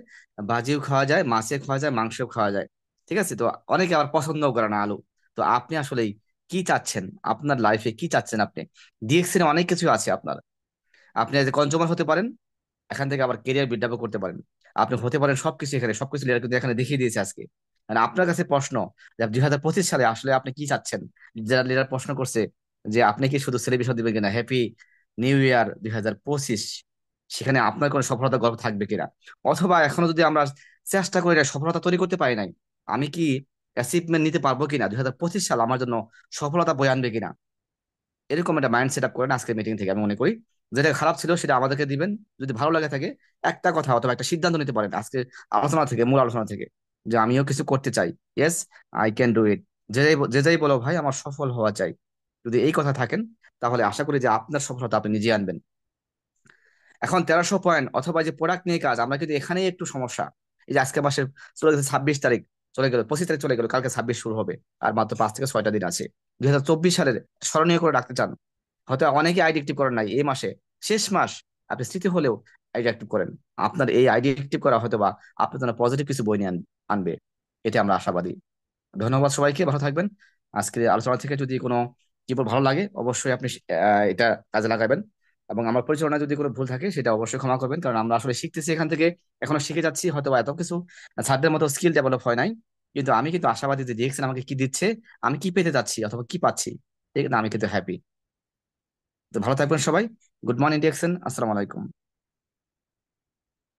ভাজিও খাওয়া যায়, মাছে খাওয়া যায়, মাংসও খাওয়া যায়, ঠিক আছে? তো অনেকে আবার পছন্দও করে না আলু। তো আপনি আসলে কি চাচ্ছেন আপনার লাইফে, কি চাচ্ছেন আপনি? ডিএক্সএন অনেক কিছু আছে আপনার। আপনি যে কনজিউমার হতে পারেন, এখান থেকে আবার কেরিয়ার বিল্ড আপ করতে পারেন। আপনি হতে পারেন সবকিছু, এখানে সবকিছু leader কিন্তু এখানে দেখিয়ে দিয়েছে আজকে। মানে আপনার কাছে প্রশ্ন যে 2025 সালে আসলে আপনি কি চাচ্ছেন। যারা লিডার প্রশ্ন করছে যে আপনি কি শুধু সেলিব্রেশন দিবেন কিনা, হ্যাপি নিউ ইয়ার 2025, সেখানে আপনার কোনো সফলতা গল্প থাকবে কিনা, অথবা এখনো যদি আমরা চেষ্টা করি না, সফলতা তৈরি করতে পারি নাই, আমি কি অ্যাচিভমেন্ট নিতে পারবো কিনা, 2025 সাল আমার জন্য সফলতা বয়ে আনবে কিনা। এরকম একটা মাইন্ড সেট আপ করেন আজকের মিটিং থেকে, আমি মনে করি। যেটা খারাপ ছিল সেটা আমাদেরকে দিবেন, যদি ভালো লাগে থাকে একটা কথা অথবা একটা সিদ্ধান্ত নিতে পারেন আজকে আলোচনা থেকে, মূল আলোচনা থেকে, যে আমিও কিছু করতে চাই। Yes, I can do it. যে যাই বলো ভাই, আমার সফল হওয়া চাই। যদি এই কথা থাকেন, তাহলে আশা করি যে আপনার সফলতা আপনি নিজে আনবেন। এখন 1300 পয়েন্ট অথবা যে প্রোডাক্ট নিয়ে কাজ, আমরা কিন্তু এখানেই একটু সমস্যা। এই যে আজকে মাসে চলে গেছে 26 তারিখ, চলে গেল 25 তারিখ, চলে গেল, কালকে 26 শুরু হবে, আর মাত্র 5 থেকে 6টা দিন আছে। 2024 সালের স্মরণীয় করে রাখতে চান, হয়তো অনেকে আইডি অ্যাক্টিভ করেন নাই এই মাসে, শেষ মাস, আপনি স্মৃতি হলেও আইডি অ্যাক্টিভ করেন। আপনার এই আইডি অ্যাক্টিভ করা হয়তো বা আপনার জন্য পজিটিভ কিছু বই নিয়ে আনবে, এটা আমরা আশাবাদী। ধন্যবাদ সবাইকে, ভালো থাকবেন। আজকের এই আলোচনা থেকে যদি কোনো কি বল ভালো লাগে, অবশ্যই আপনি এটা কাজে লাগাবেন। এবং আমার পরিচালনায় যদি কোনো ভুল থাকে সেটা অবশ্যই ক্ষমা করবেন, কারণ আমরা আসলে শিখতেছি এখান থেকে, এখনো শিখে যাচ্ছি, হয়তো বা এত কিছু ছাত্রদের মতো স্কিল ডেভেলপ হয় নাই। কিন্তু আমি কিন্তু আশাবাদী যে ডিএক্সএন আমাকে কি দিচ্ছে, আমি কি পেতে যাচ্ছি অথবা কি পাচ্ছি, ঠিক না, আমি কিন্তু হ্যাপি। তো ভালো থাকবেন সবাই। গুড মর্নিং ডিএক্সএন, আসসালামু আলাইকুম।